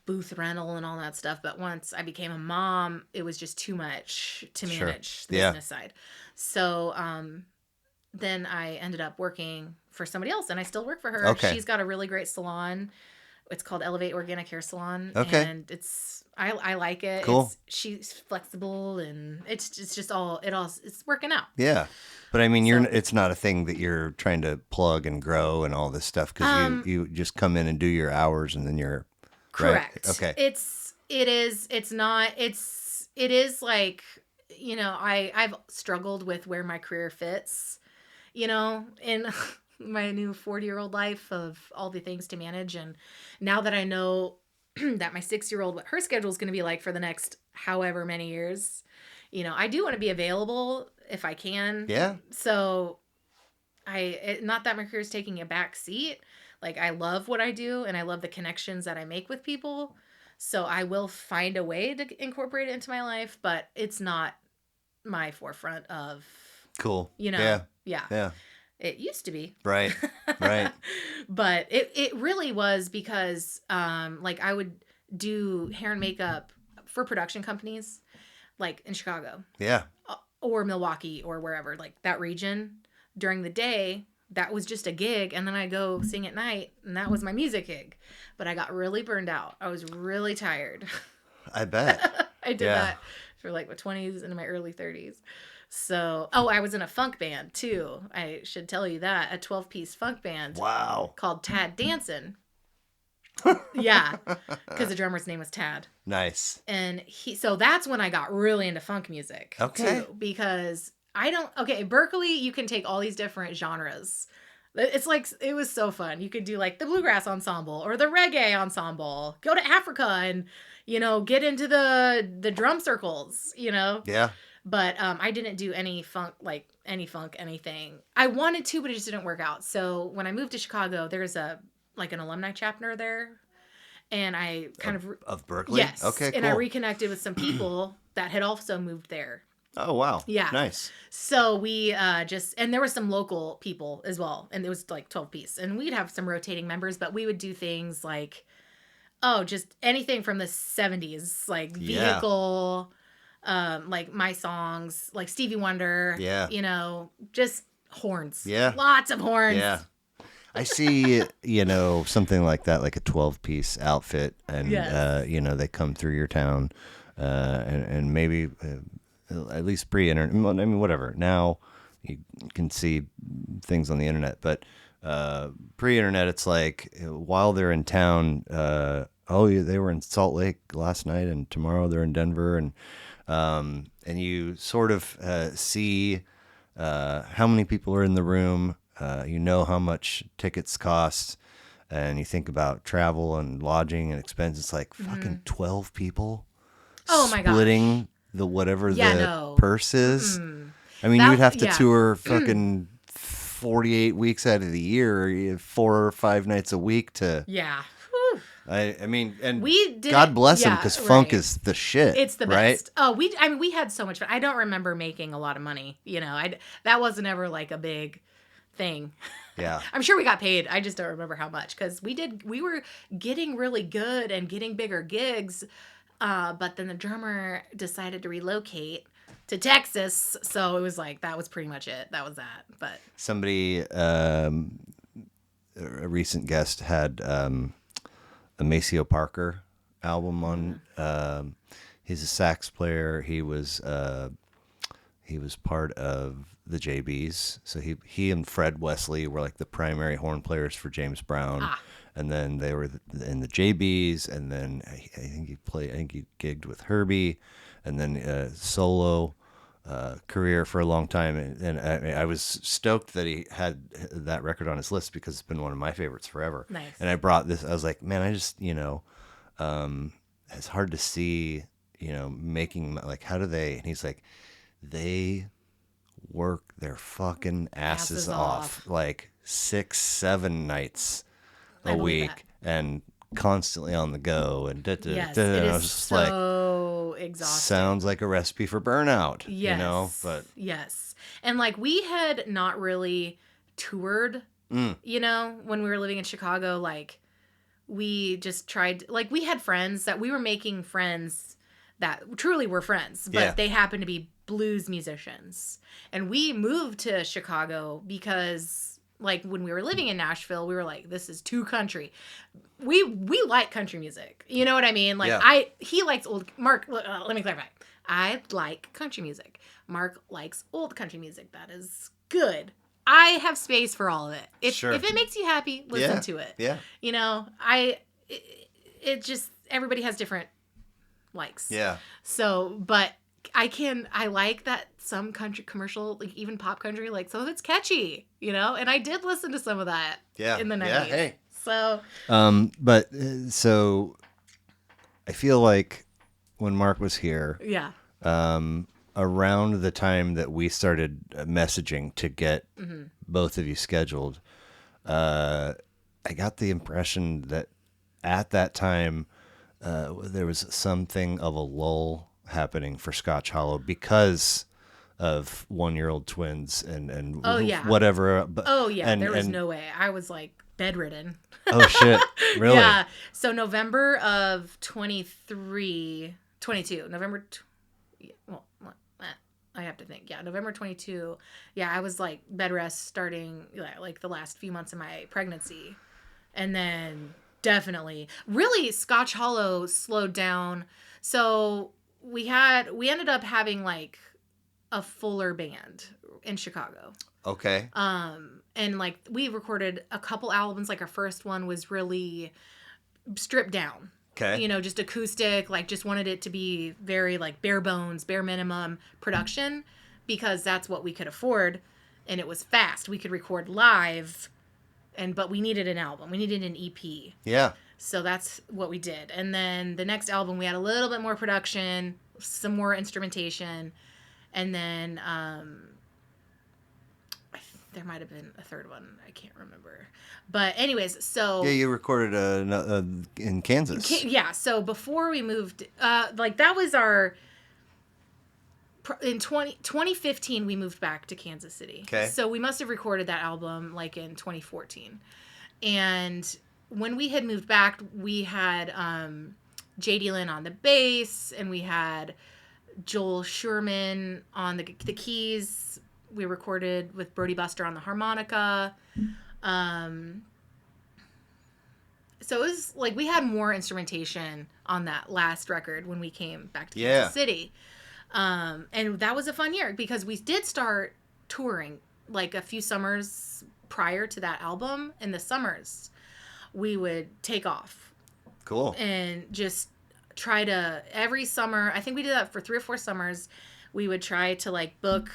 booth rental and all that stuff. But once I became a mom, it was just too much to manage the business side. So then I ended up working for somebody else, and I still work for her. Okay. She's got a really great salon. It's called Elevate Organic Hair Salon. Okay. And I like it. Cool. She's flexible, and it's just it's working out. Yeah. But I mean, it's not a thing that you're trying to plug and grow and all this stuff because you just come in and do your hours and then you're correct. Right? Okay. It is like, I've struggled with where my career fits, in my new 40-year-old life of all the things to manage. And now that I know that my 6-year-old, what her schedule is going to be like for the next however many years, I do want to be available if I can. Yeah. So not that my career is taking a back seat. Like, I love what I do and I love the connections that I make with people. So I will find a way to incorporate it into my life, but it's not my forefront of, cool. Yeah. Yeah. It used to be. Right. But it really was because I would do hair and makeup for production companies like in Chicago. Yeah. Or Milwaukee or wherever, like that region. During the day, that was just a gig, and then I go sing at night, and that was my music gig. But I got really burned out. I was really tired. I bet. I did that for like my 20s into my early 30s. So, I was in a funk band too. I should tell you that. A 12-piece funk band. Wow. Called Tad Dancin'. Yeah. Because the drummer's name was Tad. Nice. And so that's when I got really into funk music. Okay. Too, because Berkeley, you can take all these different genres. It's like, it was so fun. You could do like the bluegrass ensemble or the reggae ensemble. Go to Africa and, get into the drum circles, Yeah. But I didn't do any funk, anything. I wanted to, but it just didn't work out. So when I moved to Chicago, there's an alumni chapter there. And I kind of Berkeley? Yes. Okay, cool. And I reconnected with some people that had also moved there. Oh, wow. Yeah. Nice. So we and there were some local people as well. And it was like 12 piece. And we'd have some rotating members, but we would do things like, just anything from the 70s, like Vehicle, like my songs, like Stevie Wonder. Yeah. Just horns. Yeah. Lots of horns. Yeah. I see, something like that, like a 12-piece outfit, and, they come through your town, and maybe... at least pre-internet, I mean, whatever. Now you can see things on the internet, but pre-internet, it's like while they're in town, they were in Salt Lake last night, and tomorrow they're in Denver, and you sort of see how many people are in the room. How much tickets cost, and you think about travel and lodging and expense. It's like fucking 12 people. Oh my gosh. Splitting the purse is. I mean, you'd have to tour fucking 48 weeks out of the year, 4 or 5 nights a week to. Yeah. I mean, and we did God bless them, because funk is the shit. It's the right? best. We had so much fun. I don't remember making a lot of money. That wasn't ever like a big thing. Yeah. I'm sure we got paid. I just don't remember how much, because we were getting really good and getting bigger gigs. But then the drummer decided to relocate to Texas. So it was like, that was pretty much it. That was that. But somebody, a recent guest had a Maceo Parker album on. He's a sax player. He was part of the JBs. So he and Fred Wesley were like the primary horn players for James Brown. And then they were in the JBs, and then I think he gigged with Herbie, and then solo. career for a long time, and I was stoked that he had that record on his list because it's been one of my favorites forever. Nice. And I brought this. I was like, man, I just it's hard to see making like how do they? And he's like, they work their fucking asses off like 6-7 nights a week and constantly on the go and yes, and it I was is just so exhausting. sounds like a recipe for burnout. Yes, but yes, and like we had not really toured, when we were living in Chicago. Like we just tried, like we had friends that we were making friends that truly were friends, but they happened to be blues musicians, and we moved to Chicago because. Like when we were living in Nashville, we were like, this is too country. We like country music. You know what I mean? Like he likes Mark, let me clarify. I like country music. Mark likes old country music. That is good. I have space for all of it. If it makes you happy, listen to it. Yeah. It just, everybody has different likes. Yeah. So, but I like that some country commercial, like even pop country, like some of it's catchy, and I did listen to some of that in the 90s. Yeah, hey. So, so I feel like when Mark was here, around the time that we started messaging to get both of you scheduled, I got the impression that at that time, there was something of a lull happening for Scotch Hollow because of 1-year-old twins and whatever. But, there was no way. I was like bedridden. Oh shit! Really? Yeah. So November of 22. I have to think. Yeah, November 22. Yeah, I was like bed rest starting like the last few months of my pregnancy, and then definitely, really, Scotch Hollow slowed down. So we ended up having like a fuller band in Chicago. Okay. And like we recorded a couple albums. Like our first one was really stripped down. Okay. Just acoustic, like just wanted it to be very like bare bones, bare minimum production because that's what we could afford. And it was fast. We could record live but we needed an album. We needed an EP. Yeah. So that's what we did. And then the next album, we had a little bit more production, some more instrumentation. And then there might have been a third one. I can't remember. But anyways, so... Yeah, you recorded in Kansas. So before we moved, that was our... In 2015, we moved back to Kansas City. Okay. So we must have recorded that album like in 2014. And when we had moved back, we had J.D. Lynn on the bass, and we had Joel Sherman on the keys. We recorded with Brody Buster on the harmonica. So it was like we had more instrumentation on that last record when we came back to Kansas City. And that was a fun year because we did start touring like a few summers prior to that album. In the summers, we would take off. Cool. And just try to, every summer, I think we did that for 3 or 4 summers, we would try to like book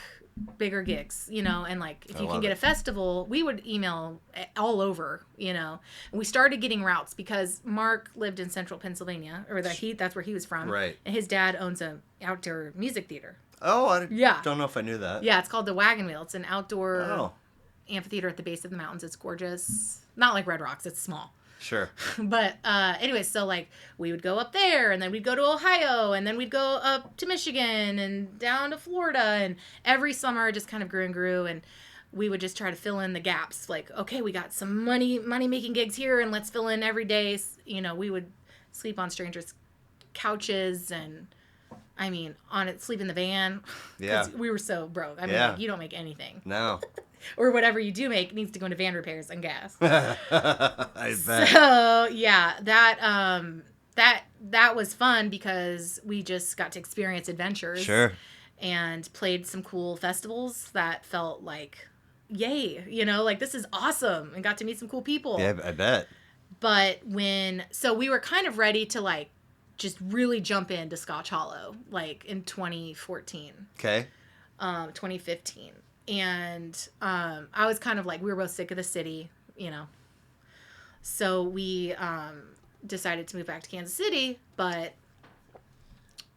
bigger gigs, and like if you can get a festival, we would email all over, and we started getting routes because Mark lived in central Pennsylvania, or that's where he was from, right? And his dad owns an outdoor music theater. Oh, I don't know if I knew that. Yeah, it's called the Wagon Wheel. It's an outdoor amphitheater at the base of the mountains. It's gorgeous. Not like Red Rocks. It's small. Sure. But anyway, so like we would go up there, and then we'd go to Ohio, and then we'd go up to Michigan and down to Florida, and every summer it just kind of grew and grew, and we would just try to fill in the gaps. Like, okay, we got some money making gigs here, and let's fill in every day. We would sleep on strangers' couches, and sleep in the van. Yeah. We were so broke. Like, you don't make anything. No. Or whatever you do make needs to go into van repairs and gas. I bet. So yeah, that was fun because we just got to experience adventures. Sure. And played some cool festivals that felt like, yay, like this is awesome, and got to meet some cool people. Yeah, I bet. But so we were kind of ready to like just really jump into Scotch Hollow like in 2014. Okay. 2015. And I was kind of like, we were both sick of the city, you know. So we decided to move back to Kansas City, but,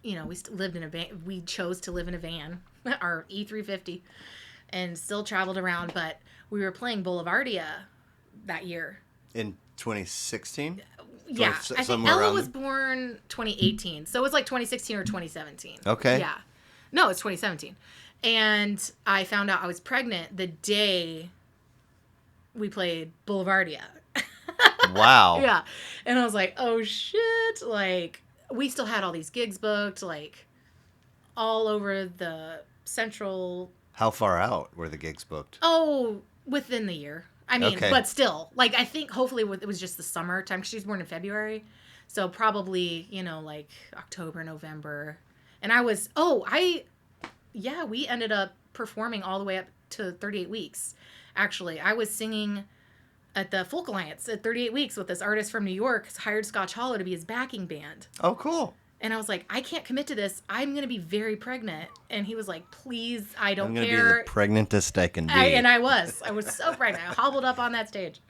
you know, we lived in a van. We chose to live in a van, our E350, and still traveled around. But we were playing Boulevardia that year. In 2016? Yeah, I think Ella was born 2018, so it was like 2016 or 2017. Okay. Yeah. No, it's 2017. And I found out I was pregnant the day we played Boulevardia. Wow. Yeah. And I was like, oh shit. Like, we still had all these gigs booked, like, all over the central. How far out were the gigs booked? Oh, within the year. I mean, okay. But still, like, I think hopefully it was just the summer time, because she was born in February. So probably, you know, like October, November. And we ended up performing all the way up to 38 weeks. Actually, I was singing at the Folk Alliance at 38 weeks with this artist from New York, hired Scotch Hollow to be his backing band. Oh, cool. And I was like, I can't commit to this. I'm going to be very pregnant. And he was like, please, I don't care. I'm going to be the pregnantest I can be. And I was so pregnant. I hobbled up on that stage.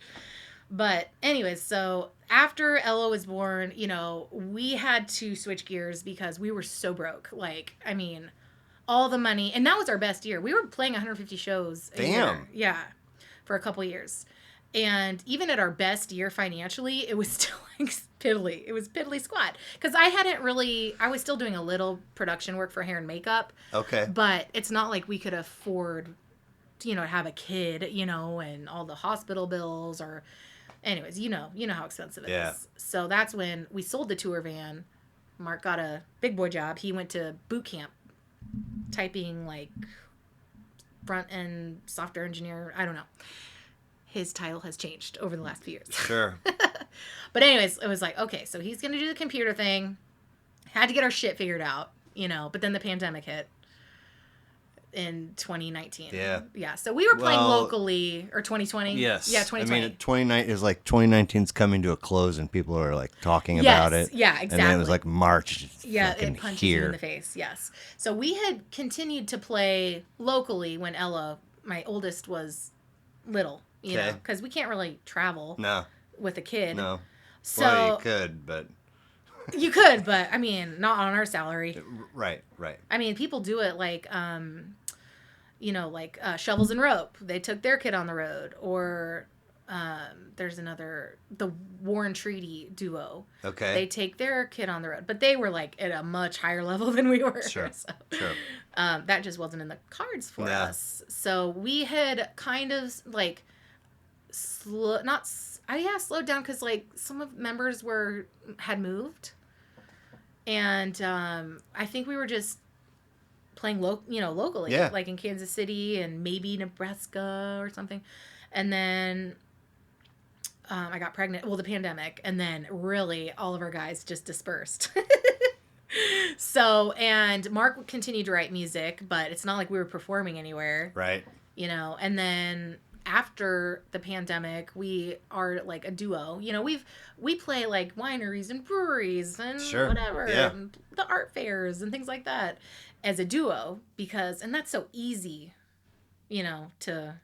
But anyways, so after Ella was born, you know, we had to switch gears because we were so broke. Like, I mean, all the money. And that was our best year. We were playing 150 shows a year. Yeah, for a couple years. And even at our best year financially, it was still like piddly. It was piddly squat. Because I was still doing a little production work for hair and makeup. Okay. But it's not like we could afford, you know, to have a kid, you know, and all the hospital bills or, anyways, you know how expensive it is. So that's when we sold the tour van. Mark got a big boy job. He went to boot camp typing like front end software engineer. I don't know. His title has changed over the last few years. Sure. But anyways, it was like, okay, so he's going to do the computer thing. Had to get our shit figured out, you know, but then the pandemic hit in 2019. Yeah. Yeah, so we were playing locally, or 2020. Yes. Yeah, 2020. I mean, it was like 2019's coming to a close and people are like talking about it. Yeah, exactly. And then it was like March. Yeah, it punches you in the face, yes. So we had continued to play locally when Ella, my oldest, was little. You know, because we can't really travel with a kid. No. So, well, you could, but... You could, but, I mean, not on our salary. Right. I mean, people do it like, you know, like Shovels and Rope. They took their kid on the road. Or there's the Warren Treaty duo. Okay. They take their kid on the road. But they were, like, at a much higher level than we were. Sure. That just wasn't in the cards for us. So we had kind of, like... slowed down because like some of members had moved, and I think we were just playing locally, like in Kansas City and maybe Nebraska or something, and then I got pregnant. Well, the pandemic, and then really all of our guys just dispersed. So, and Mark continued to write music, but it's not like we were performing anywhere, right? You know, and then. After the pandemic, we are like a duo. You know, we play like wineries and breweries and whatever, and the art fairs and things like that as a duo and that's so easy, you know, to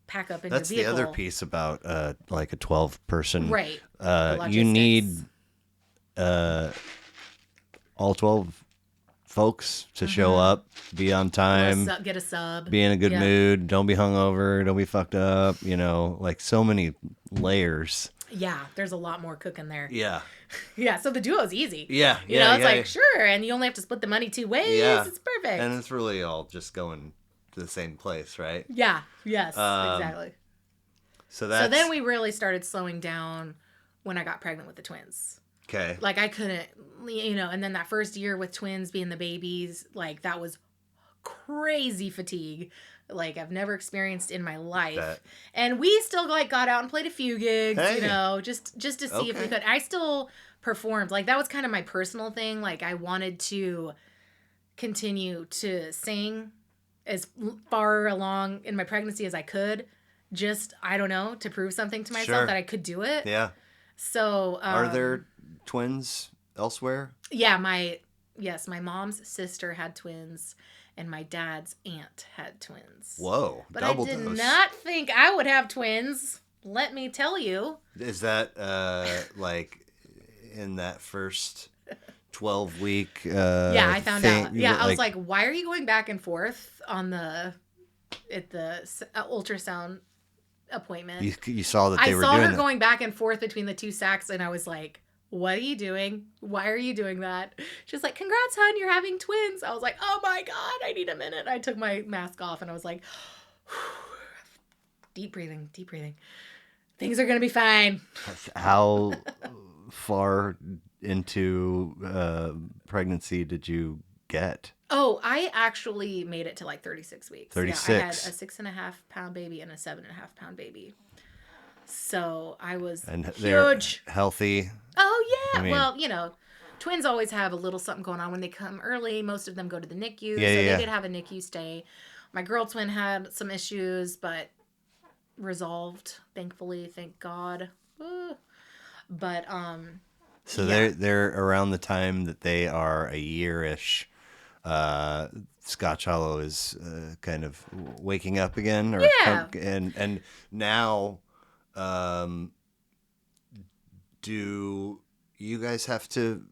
pack up in your vehicle. That's the other piece about like a 12-person. Right. You need all 12 folks to show up, be on time, get a sub, be in a good mood, don't be hungover, don't be fucked up, you know, like so many layers. Yeah, there's a lot more cooking there. Yeah. Yeah, so the duo's easy. Yeah. You know, it's like, sure, and you only have to split the money 2 ways. Yeah. It's perfect. And it's really all just going to the same place, right? Yeah. Yes, exactly. So then we really started slowing down when I got pregnant with the twins. Okay. Like, I couldn't, you know, and then that first year with twins being the babies, like, that was crazy fatigue. Like, I've never experienced in my life. And we still, like, got out and played a few gigs, you know, just to see if we could. I still performed. Like, that was kind of my personal thing. Like, I wanted to continue to sing as far along in my pregnancy as I could. Just, I don't know, to prove something to myself that I could do it. Yeah. So, are there twins elsewhere? Yeah, my mom's sister had twins, and my dad's aunt had twins. Whoa, but double I did dose. not think I would have twins. Let me tell you. Is that like in that first 12-week? Yeah, I found out. Yeah, I was like, like, why are you going back and forth at the ultrasound appointment? you saw that they were doing I saw her it. going back and forth between the two sacs, and I was like, what are you doing? Why are you doing that? She's like, congrats, hon, you're having twins. I was like, oh my God, I need a minute. I took my mask off, and I was like, deep breathing. Things are going to be fine. How far into pregnancy did you get? Oh, I actually made it to like 36 weeks. 36. Yeah, I had a 6.5 pound baby and a 7.5 pound baby. So I was huge. Healthy. Oh, yeah. I mean, well, twins always have a little something going on when they come early. Most of them go to the NICU. Yeah, They did have a NICU stay. My girl twin had some issues, but resolved, thankfully. Thank God. But, so yeah. they're around the time that they are a year-ish. Scotch Hollow is kind of waking up again, and now, do you guys have to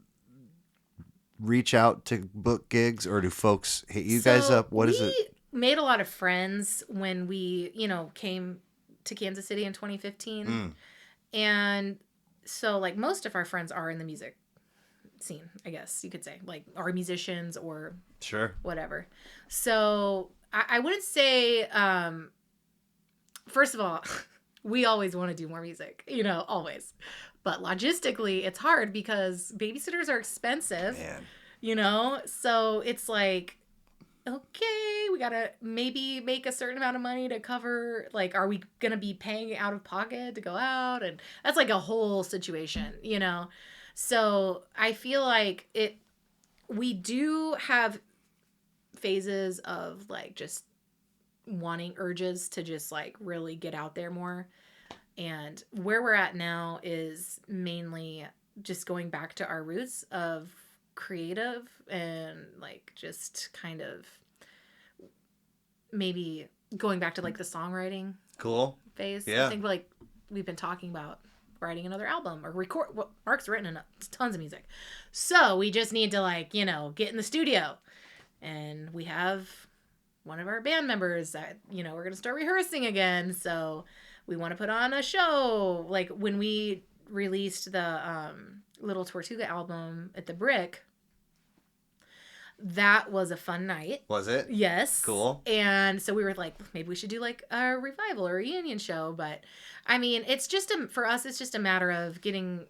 reach out to book gigs, or do folks hit you guys up? What is it? We made a lot of friends when we, came to Kansas City in 2015, and so like most of our friends are in the music scene, I guess you could say, like are musicians or Sure, whatever. So I wouldn't say, first of all, we always want to do more music, always, but logistically it's hard because babysitters are expensive. Man. So it's like, okay, we gotta maybe make a certain amount of money to cover, like, are we gonna be paying out of pocket to go out? And that's like a whole situation, So I feel like we do have phases of like just wanting urges to just like really get out there more. And where we're at now is mainly just going back to our roots of creative and like just kind of maybe going back to like the songwriting phase. Yeah. I think like we've been talking about writing another album or record. Well, Mark's written tons of music, so we just need to like get in the studio, and we have one of our band members that we're gonna start rehearsing again. So we want to put on a show. Like when we released the Little Tortuga album at the Brick, that was a fun night. Was it? Yes. Cool. And so we were like, maybe we should do like a revival or a reunion show. But I mean, it's just for us, it's just a matter of getting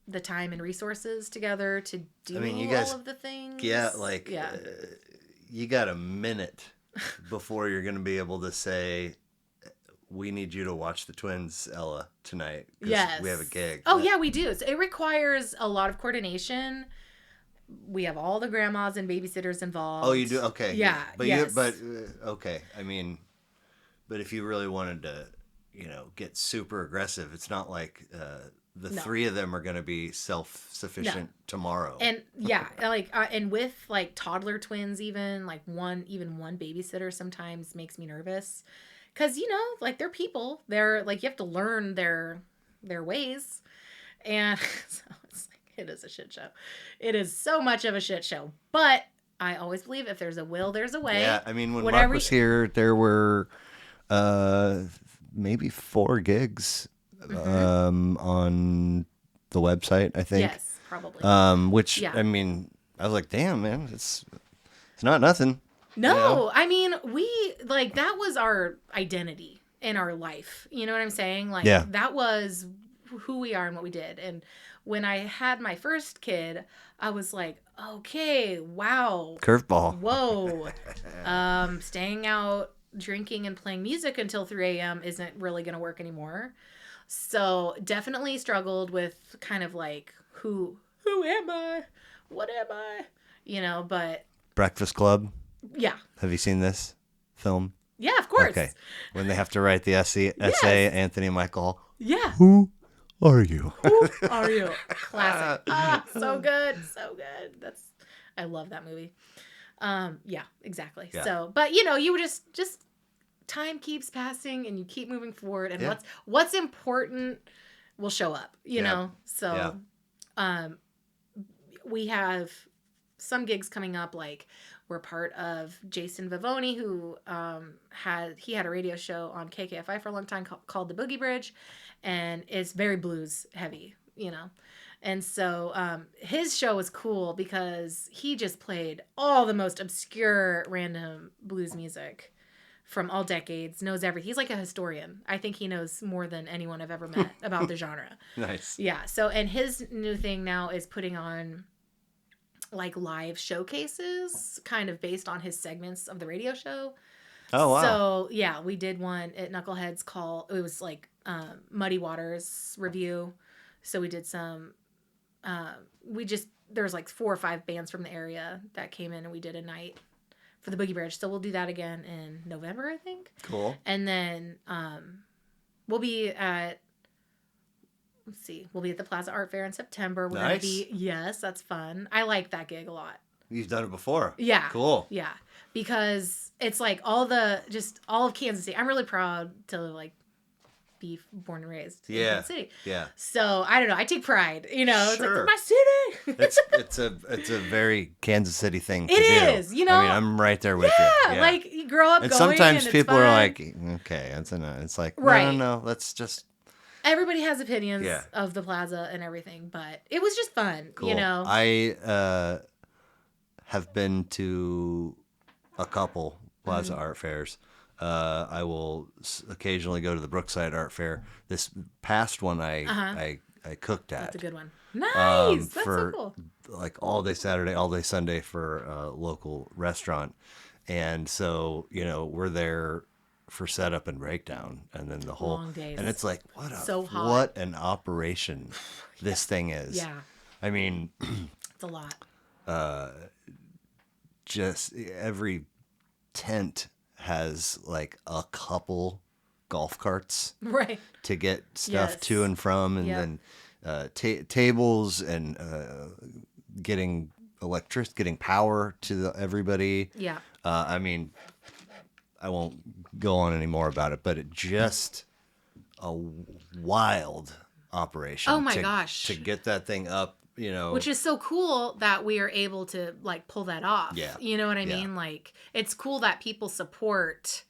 the time and resources together to do all of the things. Yeah, like you got a minute before you're going to be able to say, we need you to watch the twins, Ella, tonight. Yes. We have a gig. Oh, yeah, we do. So it requires a lot of coordination. We have all the grandmas and babysitters involved. Oh, you do? Okay. Yeah. But yes. Okay. I mean, but if you really wanted to, get super aggressive, it's not like the three of them are going to be self-sufficient tomorrow. And yeah, like and with like toddler twins, even one babysitter sometimes makes me nervous, because like they're people. They're like, you have to learn their ways, and so it's like, it is a shit show. It is so much of a shit show. But I always believe if there's a will, there's a way. Yeah, I mean, when Mark was here, there were maybe 4 gigs on the website, I think. Yes, probably. Which, I mean, I was like, damn, man, it's not nothing. No, I mean, we, like, that was our identity in our life. You know what I'm saying? Like, that was who we are and what we did. And when I had my first kid, I was like, okay, wow. Curveball. Whoa. Staying out, drinking and playing music until 3 a.m. isn't really going to work anymore. So definitely struggled with kind of like, who am I? What am I? But. Breakfast Club. Yeah. Have you seen this film? Yeah, of course. Okay. When they have to write the essay, Anthony Michael. Yeah. Who are you? Who are you? Classic. So good. So good. I love that movie. Yeah, exactly. Yeah. So, but you would just time keeps passing and you keep moving forward, and what's important will show up, So, we have some gigs coming up. Like, we're part of Jason Vivoni, who had a radio show on KKFI for a long time called The Boogie Bridge, and it's very blues heavy, And so his show was cool because he just played all the most obscure random blues music from all decades, knows everything. He's like a historian. I think he knows more than anyone I've ever met about the genre. Nice. Yeah. So, and his new thing now is putting on like live showcases kind of based on his segments of the radio show. Oh, wow. So, yeah, we did one at Knucklehead's it was like Muddy Waters review. So we did some, there was like 4 or 5 bands from the area that came in, and we did a night for the Boogie Bridge. So we'll do that again in November, I think. Cool. And then we'll be at the Plaza Art Fair in September. We're Nice. Yes, that's fun. I like that gig a lot. You've done it before. Yeah. Cool. Yeah. Because it's like all of Kansas City. I'm really proud to like be born and raised in Kansas City. Yeah. So I don't know. I take pride. It's Sure. like my city. It's a very Kansas City thing to do. It is. I mean, I'm right there with you. Yeah. Like you grow up and going, sometimes and people it's are fun. like, okay, that's enough. It's like, Right. no, let's just. Everybody has opinions of the plaza and everything, but it was just fun. Cool. I have been to a couple Plaza Art Fairs. I will occasionally go to the Brookside Art Fair. This past one I cooked at. That's a good one. Nice. That's for so cool. like all day Saturday, all day Sunday for a local restaurant. And so, we're there for setup and breakdown, and then the whole long days. And it's like, So hot. what an operation this thing is. Yeah. I mean, It's a lot. just every tent has like a couple golf carts Right. to get stuff Yes. to and from, and Yep. then tables and getting power to everybody. Yeah. I mean, I won't go on any more about it, but it just a wild operation. Oh my gosh. To get that thing up, Which is so cool that we are able to like pull that off. Yeah. You know what I Yeah. mean? Like, it's cool that people support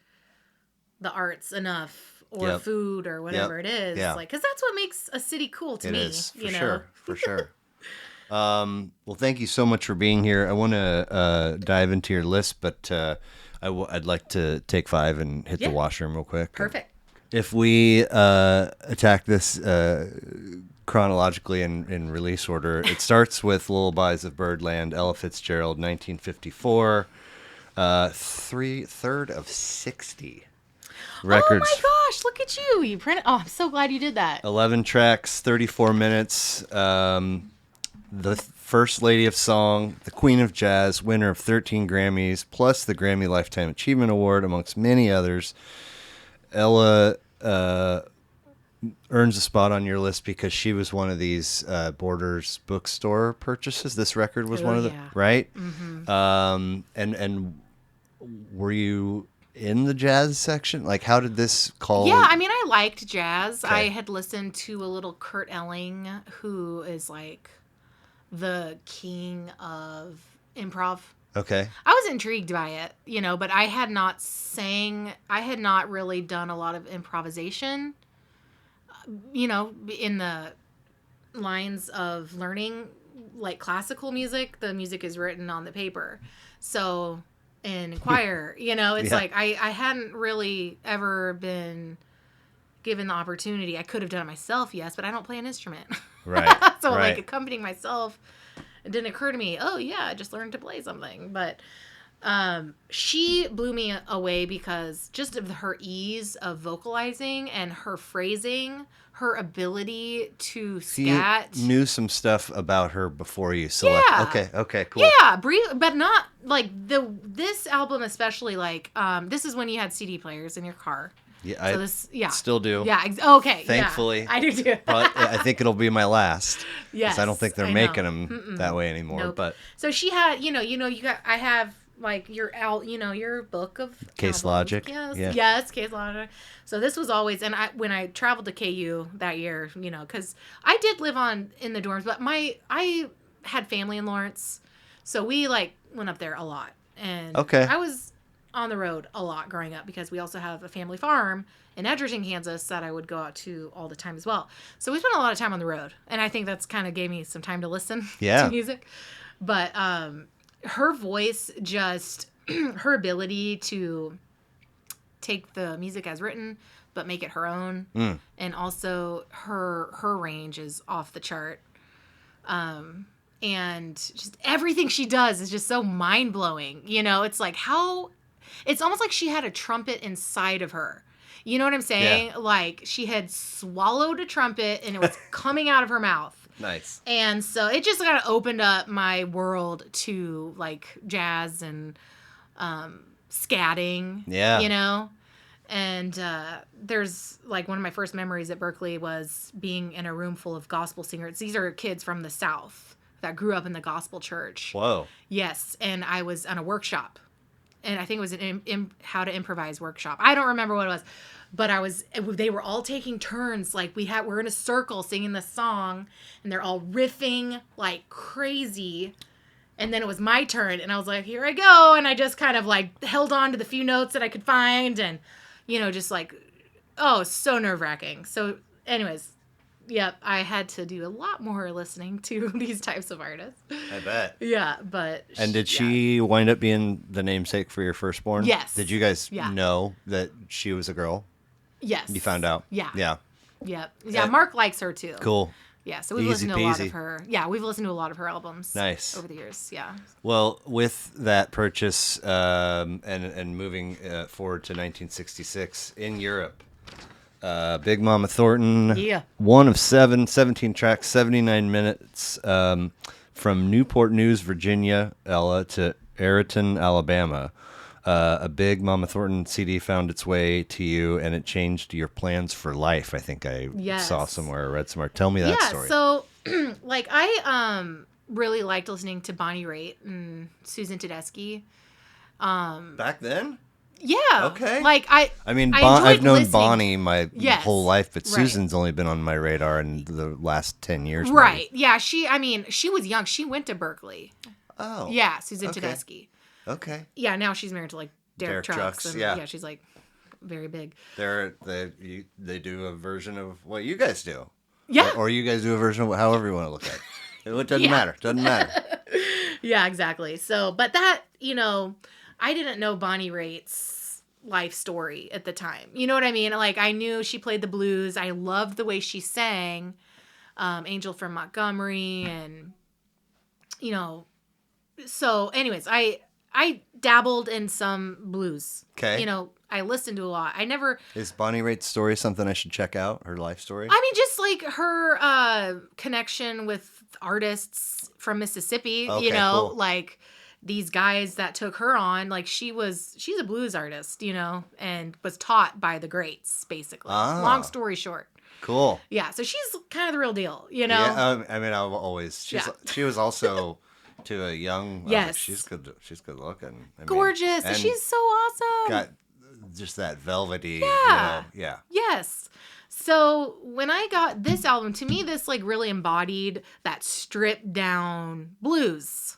the arts enough, or Yep. food, or whatever Yep. it is. Yeah. Like, because that's what makes a city cool to It me. is, for sure. Well, thank you so much for being here. I want to dive into your list, but I'd like to take 5 and hit the washroom real quick. Perfect. If we attack this chronologically in release order, it starts with Lullabies of Birdland, Ella Fitzgerald, 1954, third of 60 records. Oh my gosh, look at you. You printed. Oh, I'm so glad you did that. 11 tracks, 34 minutes. The First Lady of Song, the Queen of Jazz, winner of 13 Grammys, plus the Grammy Lifetime Achievement Award, amongst many others. Ella earns a spot on your list because she was one of these Borders bookstore purchases. This record was one of the, right? Mm-hmm. And were you in the jazz section? Like, how did this call? Yeah, I mean, I liked jazz. Okay. I had listened to a little Kurt Elling, who is like the king of improv. Okay. I was intrigued by it, but I had not really done a lot of improvisation, in the lines of learning like classical music. The music is written on the paper. So in choir, it's like I hadn't really ever been given the opportunity. I could have done it myself, yes, but I don't play an instrument. Right. So right. like accompanying myself, it didn't occur to me, oh yeah, I just learned to play something. But she blew me away because just of her ease of vocalizing and her phrasing, her ability to scat. You knew some stuff about her before you select. Yeah. Okay, cool. Yeah, but not like this album especially. Like this is when you had CD players in your car. Yeah, still do. Yeah, okay. Thankfully. Yeah, I do too. But I think it'll be my last. Yes. I don't think they're making them that way anymore. Nope. But so she had, I have like your your book of Case albums. Logic. Yes, Yeah. yes, Case Logic. So this was always, and when I traveled to KU that year, because I did live in the dorms, but I had family in Lawrence, so we like went up there a lot, and Okay. I was on the road a lot growing up because we also have a family farm in Edgerton, Kansas that I would go out to all the time as well. So we spent a lot of time on the road, and I think that's kind of gave me some time to listen to music. But her voice, just her ability to take the music as written but make it her own, and also her range is off the chart. And just everything she does is just so mind-blowing. It's like it's almost like she had a trumpet inside of her. You know what I'm saying? Yeah. Like she had swallowed a trumpet and it was coming out of her mouth. Nice. And so it just kind of opened up my world to like jazz and scatting. Yeah. And there's like one of my first memories at Berkeley was being in a room full of gospel singers. These are kids from the South that grew up in the gospel church. Whoa. Yes. And I was on a workshop. And I think it was an how to improvise workshop. I don't remember what it was, but they were all taking turns. Like we're in a circle singing the song and they're all riffing like crazy. And then it was my turn and I was like, here I go. And I just kind of like held on to the few notes that I could find and, just like, so nerve wracking. So anyways, yep, I had to do a lot more listening to these types of artists. I bet. Yeah, but... And did she wind up being the namesake for your firstborn? Yes. Did you guys know that she was a girl? Yes. You found out? Yeah. Yeah. Yep. Yeah, Mark likes her too. Cool. Yeah, so we've listened to a lot of her. Yeah, we've listened to a lot of her albums. Nice. Over the years, yeah. Well, with that purchase and moving forward to 1966 in Europe, Big Mama Thornton, one of 17 tracks, 79 minutes, from Newport News, Virginia, Ella, to Ayrton, Alabama. A Big Mama Thornton CD found its way to you, and it changed your plans for life. I think I saw somewhere, or read somewhere. Tell me that story. So, like, I really liked listening to Bonnie Raitt and Susan Tedeschi. Back then? Yeah. Okay. Like, I've known Bonnie my whole life, but right. Susan's only been on my radar in the last 10 years. Right. Maybe. Yeah. She was young. She went to Berkeley. Oh. Yeah. Susan Tedeschi. Okay. Yeah. Now she's married to like Derek Trucks. And, yeah. She's like very big. They do a version of what you guys do. Yeah. Or you guys do a version of however you want to look at it. It doesn't matter. Doesn't matter. Yeah, exactly. So, but that, I didn't know Bonnie Raitt's life story at the time. You know what I mean? Like, I knew she played the blues. I loved the way she sang Angel from Montgomery and, so anyways, I dabbled in some blues. Okay. I listened to a lot. I never... Is Bonnie Raitt's story something I should check out? Her life story? I mean, just like her connection with artists from Mississippi, Okay, cool. like these guys that took her on, like she's a blues artist, and was taught by the greats, basically. Ah. Long story short. Cool. Yeah, so she's kind of the real deal, Yeah, I've always... She was also... to a young... Yes. She's good looking. Gorgeous. And she's so awesome. Got just that velvety... Yeah. Yeah. Yes. So when I got this album, to me, this like really embodied that stripped down blues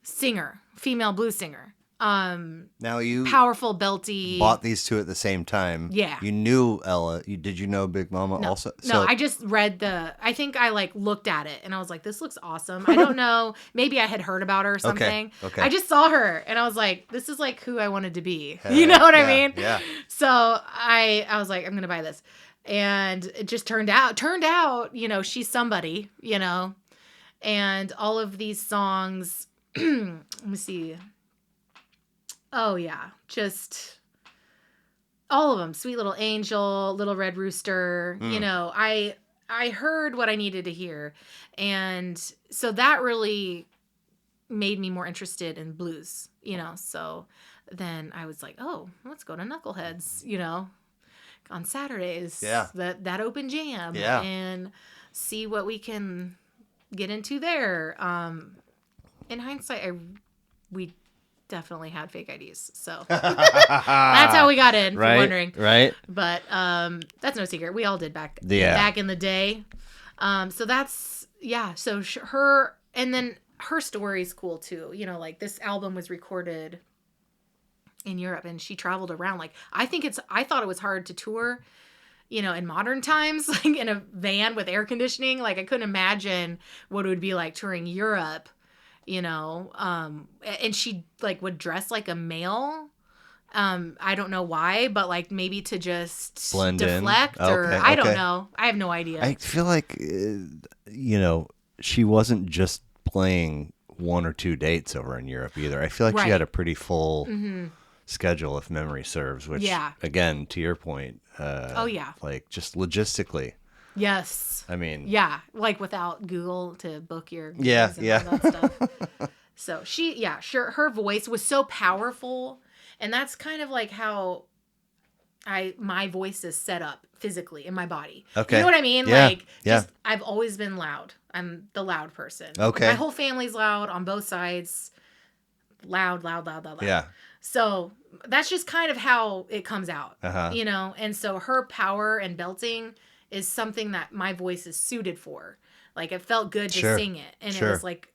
singer, female blues singer. Now you powerful, belty. Bought these two at the same time. Yeah. You knew Ella. Did you know Big Mama also? No, I just read I think I like looked at it and I was like, this looks awesome. I don't know. Maybe I had heard about her or something. Okay. I just saw her and I was like, this is like who I wanted to be. You know what I mean? Yeah. So I was like, I'm going to buy this. And it just turned out, she's somebody, and all of these songs, let me see. Oh, yeah. Just all of them. Sweet Little Angel, Little Red Rooster. I heard what I needed to hear. And so that really made me more interested in blues, So then I was like, oh, let's go to Knuckleheads, on Saturdays. Yeah. That open jam. Yeah. And see what we can get into there. In hindsight, we definitely had fake IDs. So that's how we got in, for wondering. Right. But that's no secret. We all did back in the day. So that's, so her, and then her story's cool too. You know, like this album was recorded in Europe and she traveled around. Like, I thought it was hard to tour, you know, in modern times, like in a van with air conditioning. Like, I couldn't imagine what it would be like touring Europe, you know. And she like would dress like a male. I don't know why, but like maybe to just blend deflect in. or I don't know. I have no idea. I feel like, you know, she wasn't just playing one or two dates over in Europe either. I feel like she had a pretty full schedule, if memory serves, which again, to your point, like just logistically. Yes. I mean, like without Google to book your all that stuff. So she, her voice was so powerful, and that's kind of like how my voice is set up physically in my body. Okay. You know what I mean? Yeah. Like, I've always been loud. I'm the loud person. Okay. My whole family's loud on both sides. Loud. Yeah. So that's just kind of how it comes out, you know? And so her power and belting is something that my voice is suited for. Like, it felt good to sing it. And it was like,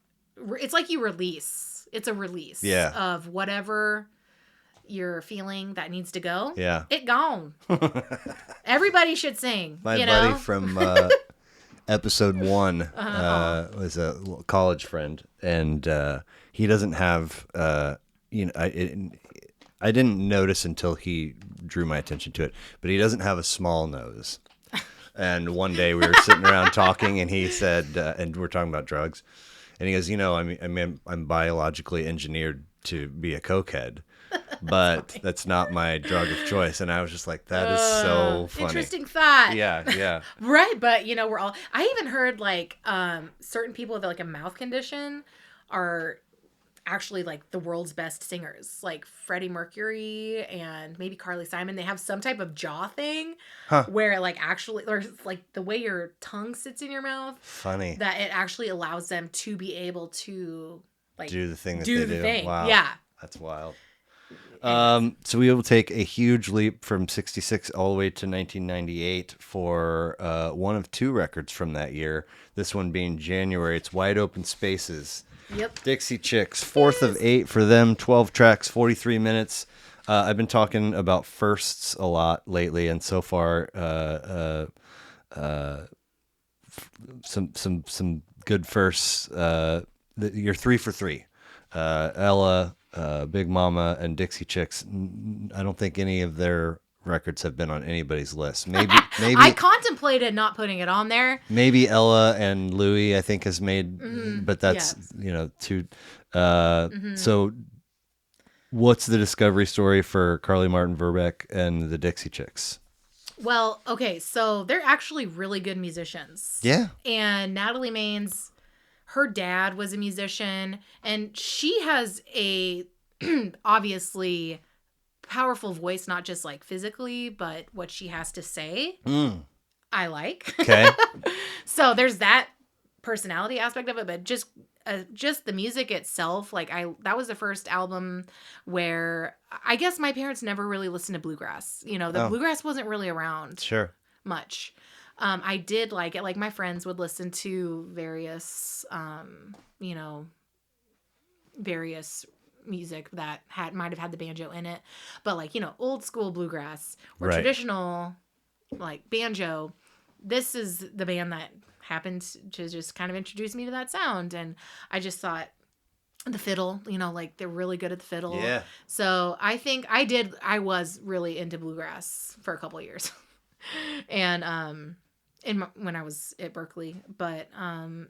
it's like you release. It's a release of whatever you're feeling that needs to go. Yeah. It gone. Everybody should sing. My buddy from episode 1 was a college friend, and he doesn't have, you know, I didn't notice until he drew my attention to it, but he doesn't have a small nose. And one day we were sitting around talking, and he said, and we're talking about drugs, and he goes, you know, I'm biologically engineered to be a cokehead, but that's not my drug of choice. And I was just like, that is so funny. Interesting thought. Yeah. Right, but you know, I even heard like certain people with like a mouth condition are actually like the world's best singers, like Freddie Mercury and maybe Carly Simon. They have some type of jaw thing where like actually, or like the way your tongue sits in your mouth, funny, that it actually allows them to be able to like do the thing that they do. Wow. Yeah, that's wild. So we will take a huge leap from 66 all the way to 1998 for one of two records from that year. This one being January. It's Wide Open Spaces. Yep. Dixie Chicks, 4th of 8 for them, 12 tracks, 43 minutes. I've been talking about firsts a lot lately, and so far, some good firsts. You're 3 for 3. Ella, Big Mama, and Dixie Chicks. I don't think any of their records have been on anybody's list. Maybe I contemplated not putting it on there. Maybe Ella and Louie, I think, has made, but that's you know, too. So, what's the discovery story for Carley Martin Verbeck and the Dixie Chicks? Well, okay, so they're actually really good musicians. Yeah. And Natalie Maines, her dad was a musician, and she has a obviously powerful voice, not just like physically, but what she has to say. I like. Okay. So there's that personality aspect of it, but just the music itself, like that was the first album where I guess my parents never really listened to bluegrass. You know, the bluegrass wasn't really around much. I did like it. Like my friends would listen to various, you know, various music that might have had the banjo in it, but like, you know, old school bluegrass or traditional like banjo. This is the band that happened to just kind of introduce me to that sound, and I just thought the fiddle, you know, like they're really good at the fiddle. Yeah. So I think I was really into bluegrass for a couple of years, and when I was at Berkeley. But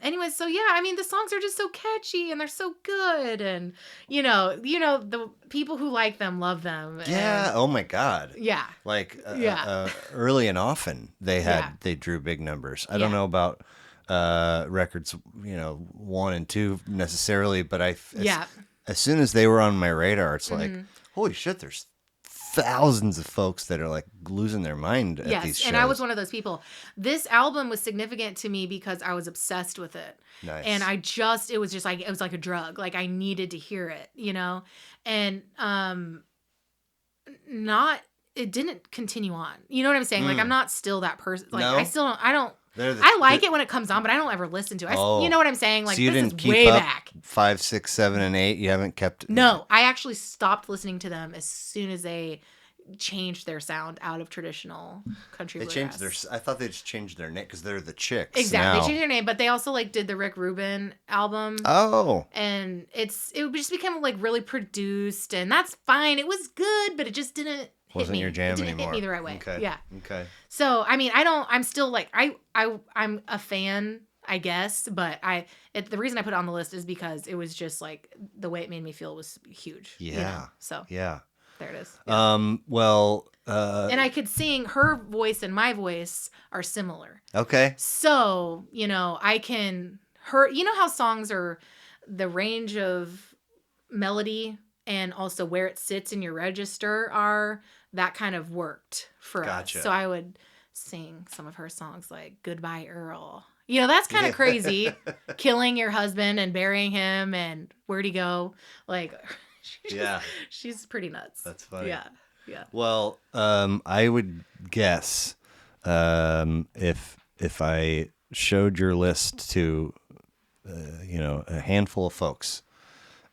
anyways, so yeah, I mean, the songs are just so catchy and they're so good, and you know the people who like them love them. Yeah. And, oh my God. Yeah. Like early and often they drew big numbers. I don't know about records, you know, 1 and 2 necessarily, but as soon as they were on my radar, it's like, holy shit, there's thousands of folks that are like losing their mind at these shows. And I was one of those people. This album was significant to me because I was obsessed with it. Nice. And it was like a drug. Like I needed to hear it, you know? And it didn't continue on. You know what I'm saying? Like I'm not still that person. Like No? I don't I like it when it comes on, but I don't ever listen to it. You know what I'm saying? Like so you this didn't is keep way up back. 5, 6, 7, and 8. You haven't kept. No, I actually stopped listening to them as soon as they changed their sound out of traditional country They bluegrass. changed their. I thought they just changed their name because they're the Chicks. Exactly, now. they changed their name, but they also like did the Rick Rubin album. Oh, and it just became like really produced, and that's fine. It was good, but it just didn't. Wasn't your jam it didn't anymore. Hit me the right way. Okay. Yeah. Okay. So I mean, I'm still like I'm a fan, I guess, but the reason I put it on the list is because it was just like the way it made me feel was huge. Yeah. You know? So yeah. There it is. Yeah. Well. And I could sing. Her voice and my voice are similar. Okay. So you know, you know how songs are the range of melody and also where it sits in your register are. That kind of worked for us. So I would sing some of her songs like Goodbye Earl. You know, that's kind of crazy. Killing your husband and burying him and where'd he go? Like, she's pretty nuts. That's funny. Yeah. Yeah. Well, I would guess if I showed your list to, a handful of folks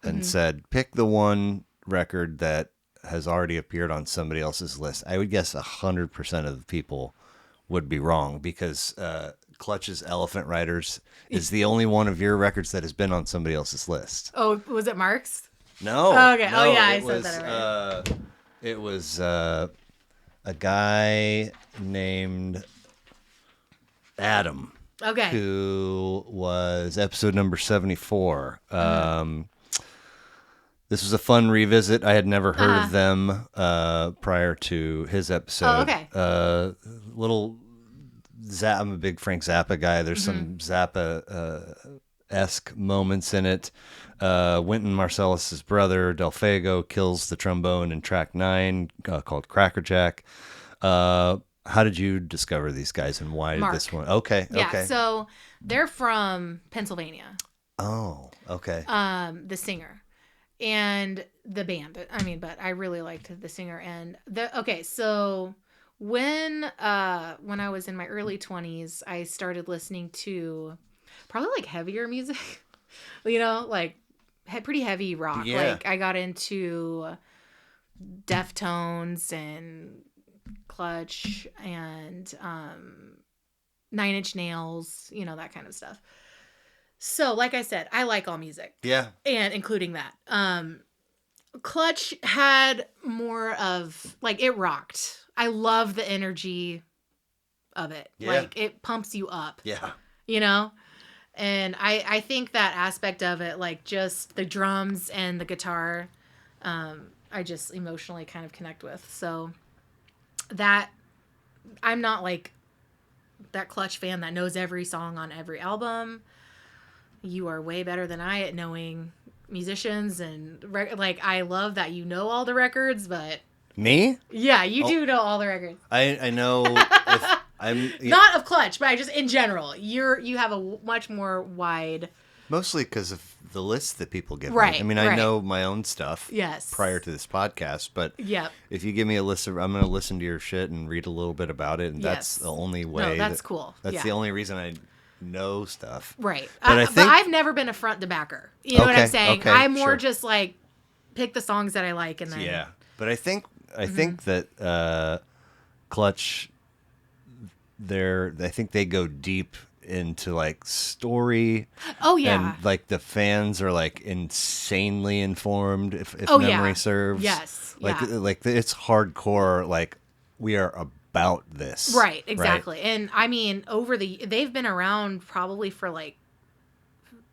and said, pick the one record that has already appeared on somebody else's list, I would guess 100% of the people would be wrong because Clutch's Elephant Riders is the only one of your records that has been on somebody else's list. Oh, was it Mark's? No. Oh, okay. No, I said that already. It was a guy named Adam. Okay. Who was episode number 74. This was a fun revisit. I had never heard of them prior to his episode. Oh, okay. I'm a big Frank Zappa guy. There's some Zappa-esque moments in it. Wynton Marsalis's brother, Delfego, kills the trombone in track 9 called Crackerjack. How did you discover these guys and why did this one? Okay. Yeah, okay. so they're from Pennsylvania. Oh, okay. The singer and the band. But I really liked the singer so when I was in my early 20s, I started listening to probably like heavier music, like pretty heavy rock. Yeah. Like I got into Deftones and Clutch and 9 Inch Nails, that kind of stuff. So, like I said, I like all music. Yeah. And including that. Clutch had more of, like, it rocked. I love the energy of it. Yeah. Like, it pumps you up. Yeah. And I think that aspect of it, like, just the drums and the guitar, I just emotionally kind of connect with. So, that, I'm not, like, that Clutch fan that knows every song on every album. You are way better than I at knowing musicians and I love that you know all the records, but me? Yeah, you do know all the records. I know if I'm not of Clutch, but I just in general, you have a much more wide. Mostly because of the list that people give right, me. I mean, I know my own stuff. Yes. Prior to this podcast, but yep. If you give me a list I'm going to listen to your shit and read a little bit about it, and that's the only way. No, that's cool. That's the only reason I know stuff. Right. But but I've never been a front to backer. You know what I'm saying? Okay, I'm more just like pick the songs that I like and then. Yeah. But I think that Clutch, I think they go deep into like story. Oh yeah. And like the fans are like insanely informed if memory serves. Yes. Like it's hardcore. Like we are about this. Right. Exactly. Right? And I mean, they've been around probably for like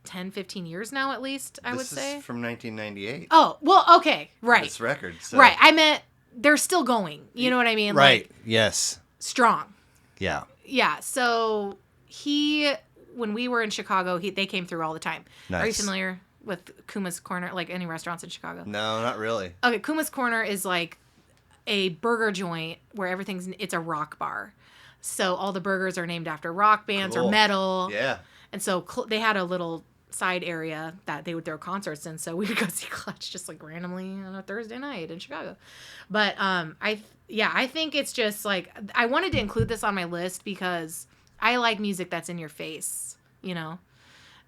10, 15 years now, at least, I would say. This is from 1998. Oh, well, okay. Right. This record. So. Right. I meant they're still going. You know what I mean? Right. Like, yes. Strong. Yeah. Yeah. So when we were in Chicago, they came through all the time. Nice. Are you familiar with Kuma's Corner? Like any restaurants in Chicago? No, not really. Okay. Kuma's Corner is like a burger joint where it's a rock bar. So all the burgers are named after rock bands or metal. Yeah. And so they had a little side area that they would throw concerts in. So we would go see Clutch just like randomly on a Thursday night in Chicago. But I think it's just like, I wanted to include this on my list because I like music that's in your face, you know?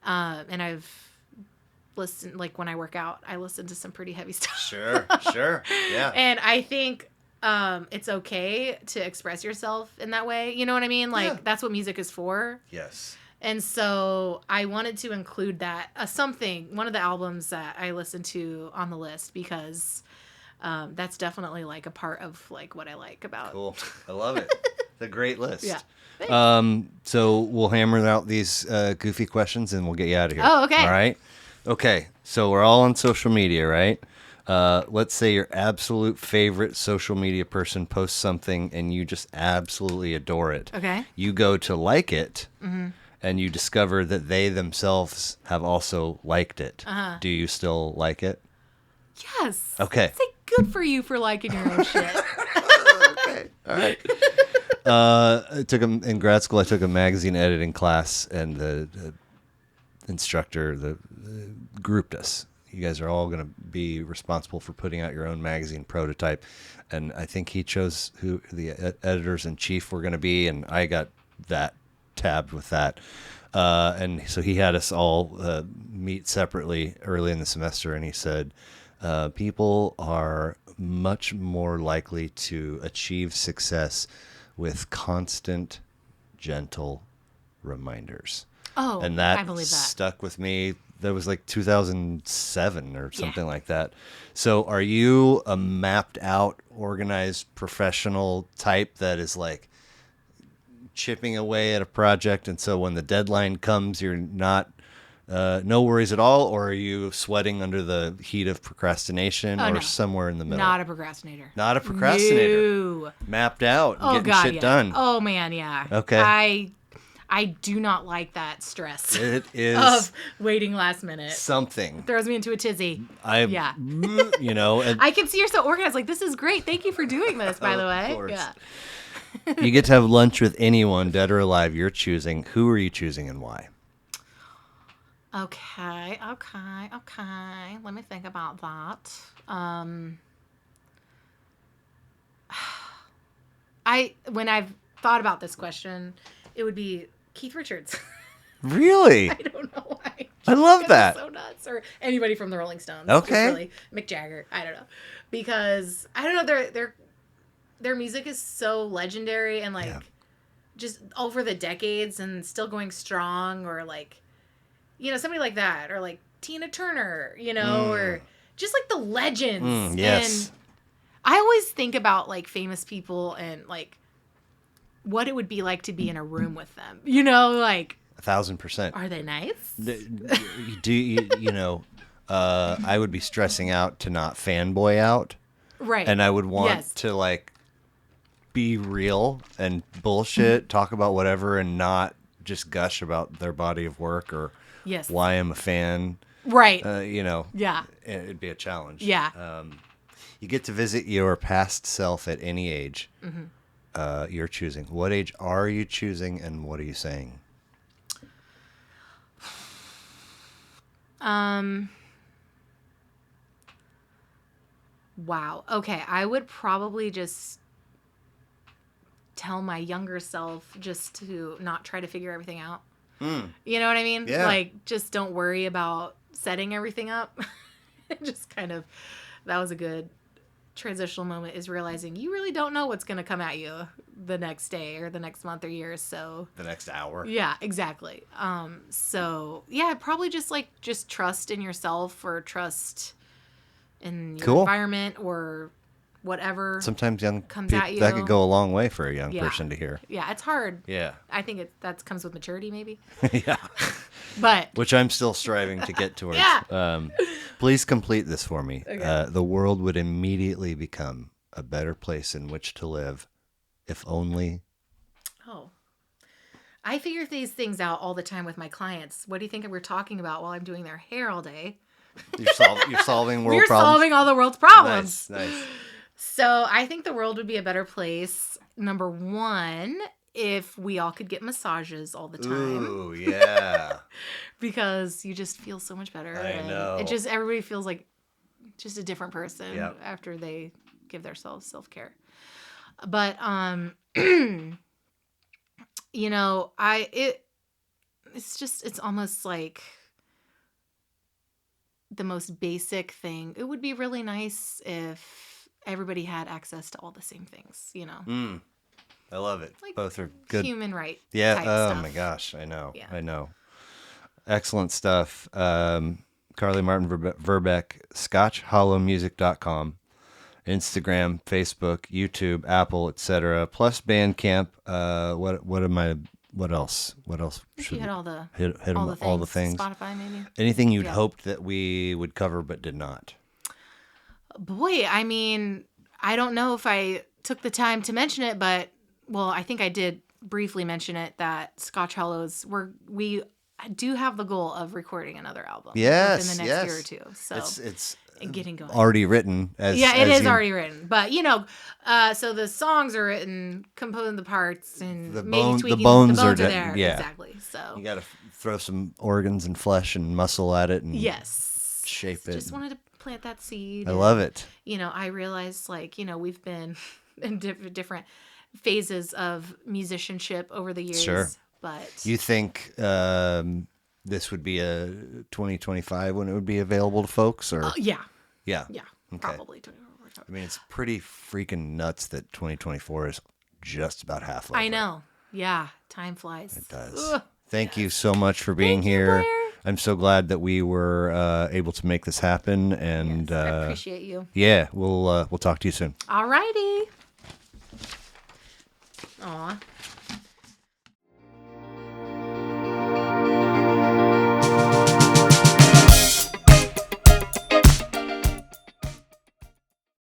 And I've listened, like when I work out, I listen to some pretty heavy stuff. Sure. Yeah. And I think it's okay to express yourself in that way. You know what I mean? Like, that's what music is for. Yes. And so I wanted to include that one of the albums that I listened to on the list because that's definitely like a part of like what I like about. Cool. I love it. It's a great list. Yeah. So we'll hammer out these goofy questions and we'll get you out of here. Oh, okay. All right. Okay. So we're all on social media, right? Let's say your absolute favorite social media person posts something and you just absolutely adore it. Okay. You go to like it. Mm-hmm. And you discover that they themselves have also liked it. Uh-huh. Do you still like it? Yes. Okay. Say good for you for liking your own shit. Okay. All right. In grad school, I took a magazine editing class, and the instructor grouped us. You guys are all going to be responsible for putting out your own magazine prototype. And I think he chose who the editors-in-chief were going to be, and I got that tabbed with that. And so he had us all meet separately early in the semester, and he said, people are much more likely to achieve success with constant, gentle reminders. Oh, and that I believe that stuck with me. That was like 2007 or something like that. So are you a mapped out, organized, professional type that is like chipping away at a project, and so when the deadline comes, you're not no worries at all, or are you sweating under the heat of procrastination, or somewhere in the middle? Not a procrastinator. Not a procrastinator. No. Mapped out, and getting shit done. Oh man, yeah. Okay. I do not like that stress. It is of waiting last minute. Something throws me into a tizzy. You know, and I can see you're so organized. Like, this is great. Thank you for doing this, by the way. Of course. Yeah. You get to have lunch with anyone, dead or alive, you're choosing. Who are you choosing and why? Okay. Let me think about that. When I've thought about this question, it would be Keith Richards. Really? I don't know why. I love that. So nuts. Or anybody from the Rolling Stones. Okay. Really. Mick Jagger. I don't know. Because, I don't know, their music is so legendary and like just over the decades and still going strong, or like, you know, somebody like that, or like Tina Turner, you know, or just like the legends. Yes. And I always think about like famous people and like what it would be like to be in a room with them, you know, like 1,000%. Are they nice? Do you know, I would be stressing out to not fanboy out. Right. And I would want to like be real and bullshit, talk about whatever, and not just gush about their body of work or why I'm a fan. Right. You know. Yeah. It'd be a challenge. Yeah. You get to visit your past self at any age. Mm-hmm. You're choosing. What age are you choosing, and what are you saying? Wow. Okay. I would probably just tell my younger self just to not try to figure everything out. You know what I mean? Yeah. Like, just don't worry about setting everything up. Just kind of, that was a good transitional moment, is realizing you really don't know what's going to come at you the next day or the next month or year. So the next hour. Yeah, exactly. So yeah, probably just trust in yourself, or trust in your environment, or whatever. Sometimes young comes at you. That could go a long way for a young person to hear. Yeah, it's hard. Yeah. I think that comes with maturity, maybe. Yeah. But which I'm still striving to get towards. Please complete this for me. Okay. The world would immediately become a better place in which to live, if only. Oh. I figure these things out all the time with my clients. What do you think we're talking about while I'm doing their hair all day? You're solving world problems. We're solving all the world's problems. Nice. So I think the world would be a better place, number one, if we all could get massages all the time. Ooh, yeah. Because you just feel so much better. I know. It just, everybody feels like just a different person Yep. after they give themselves self-care. But, you know, it's almost like the most basic thing. It would be really nice if everybody had access to all the same things, you know? I love it. Like Both are good. Human right. Yeah. Type Oh stuff. my gosh. I know. Yeah. I know. Excellent stuff. Carley Martin Verbeck, ScotchHollowMusic.com, Instagram, Facebook, YouTube, Apple, etc. Plus Bandcamp. What else? What else? You had all the hit all the things. Spotify, maybe. Anything you'd hoped that we would cover but did not? Boy, I mean, I don't know if I took the time to mention it, but well, I think I did briefly mention it that Scotch Hollows we do have the goal of recording another album within the next year or two. So it's and getting going. already written. It is already written. But you know, so the songs are written, composing the parts, and maybe tweaking. The bones are there. Yeah. Exactly. So you got to throw some organs and flesh and muscle at it and shape it. Just wanted to plant that seed. I love it. You know, I realized we've been in different phases of musicianship over the years. Sure. But you think this would be a 2025 when it would be available to folks, or yeah, okay. Probably. I mean, it's pretty freaking nuts that 2024 is just about half over. I know. Yeah, time flies. It does. Ugh. Thank you so much for being here. I'm so glad that we were able to make this happen, and I appreciate you. Yeah, we'll talk to you soon. All righty. Aw.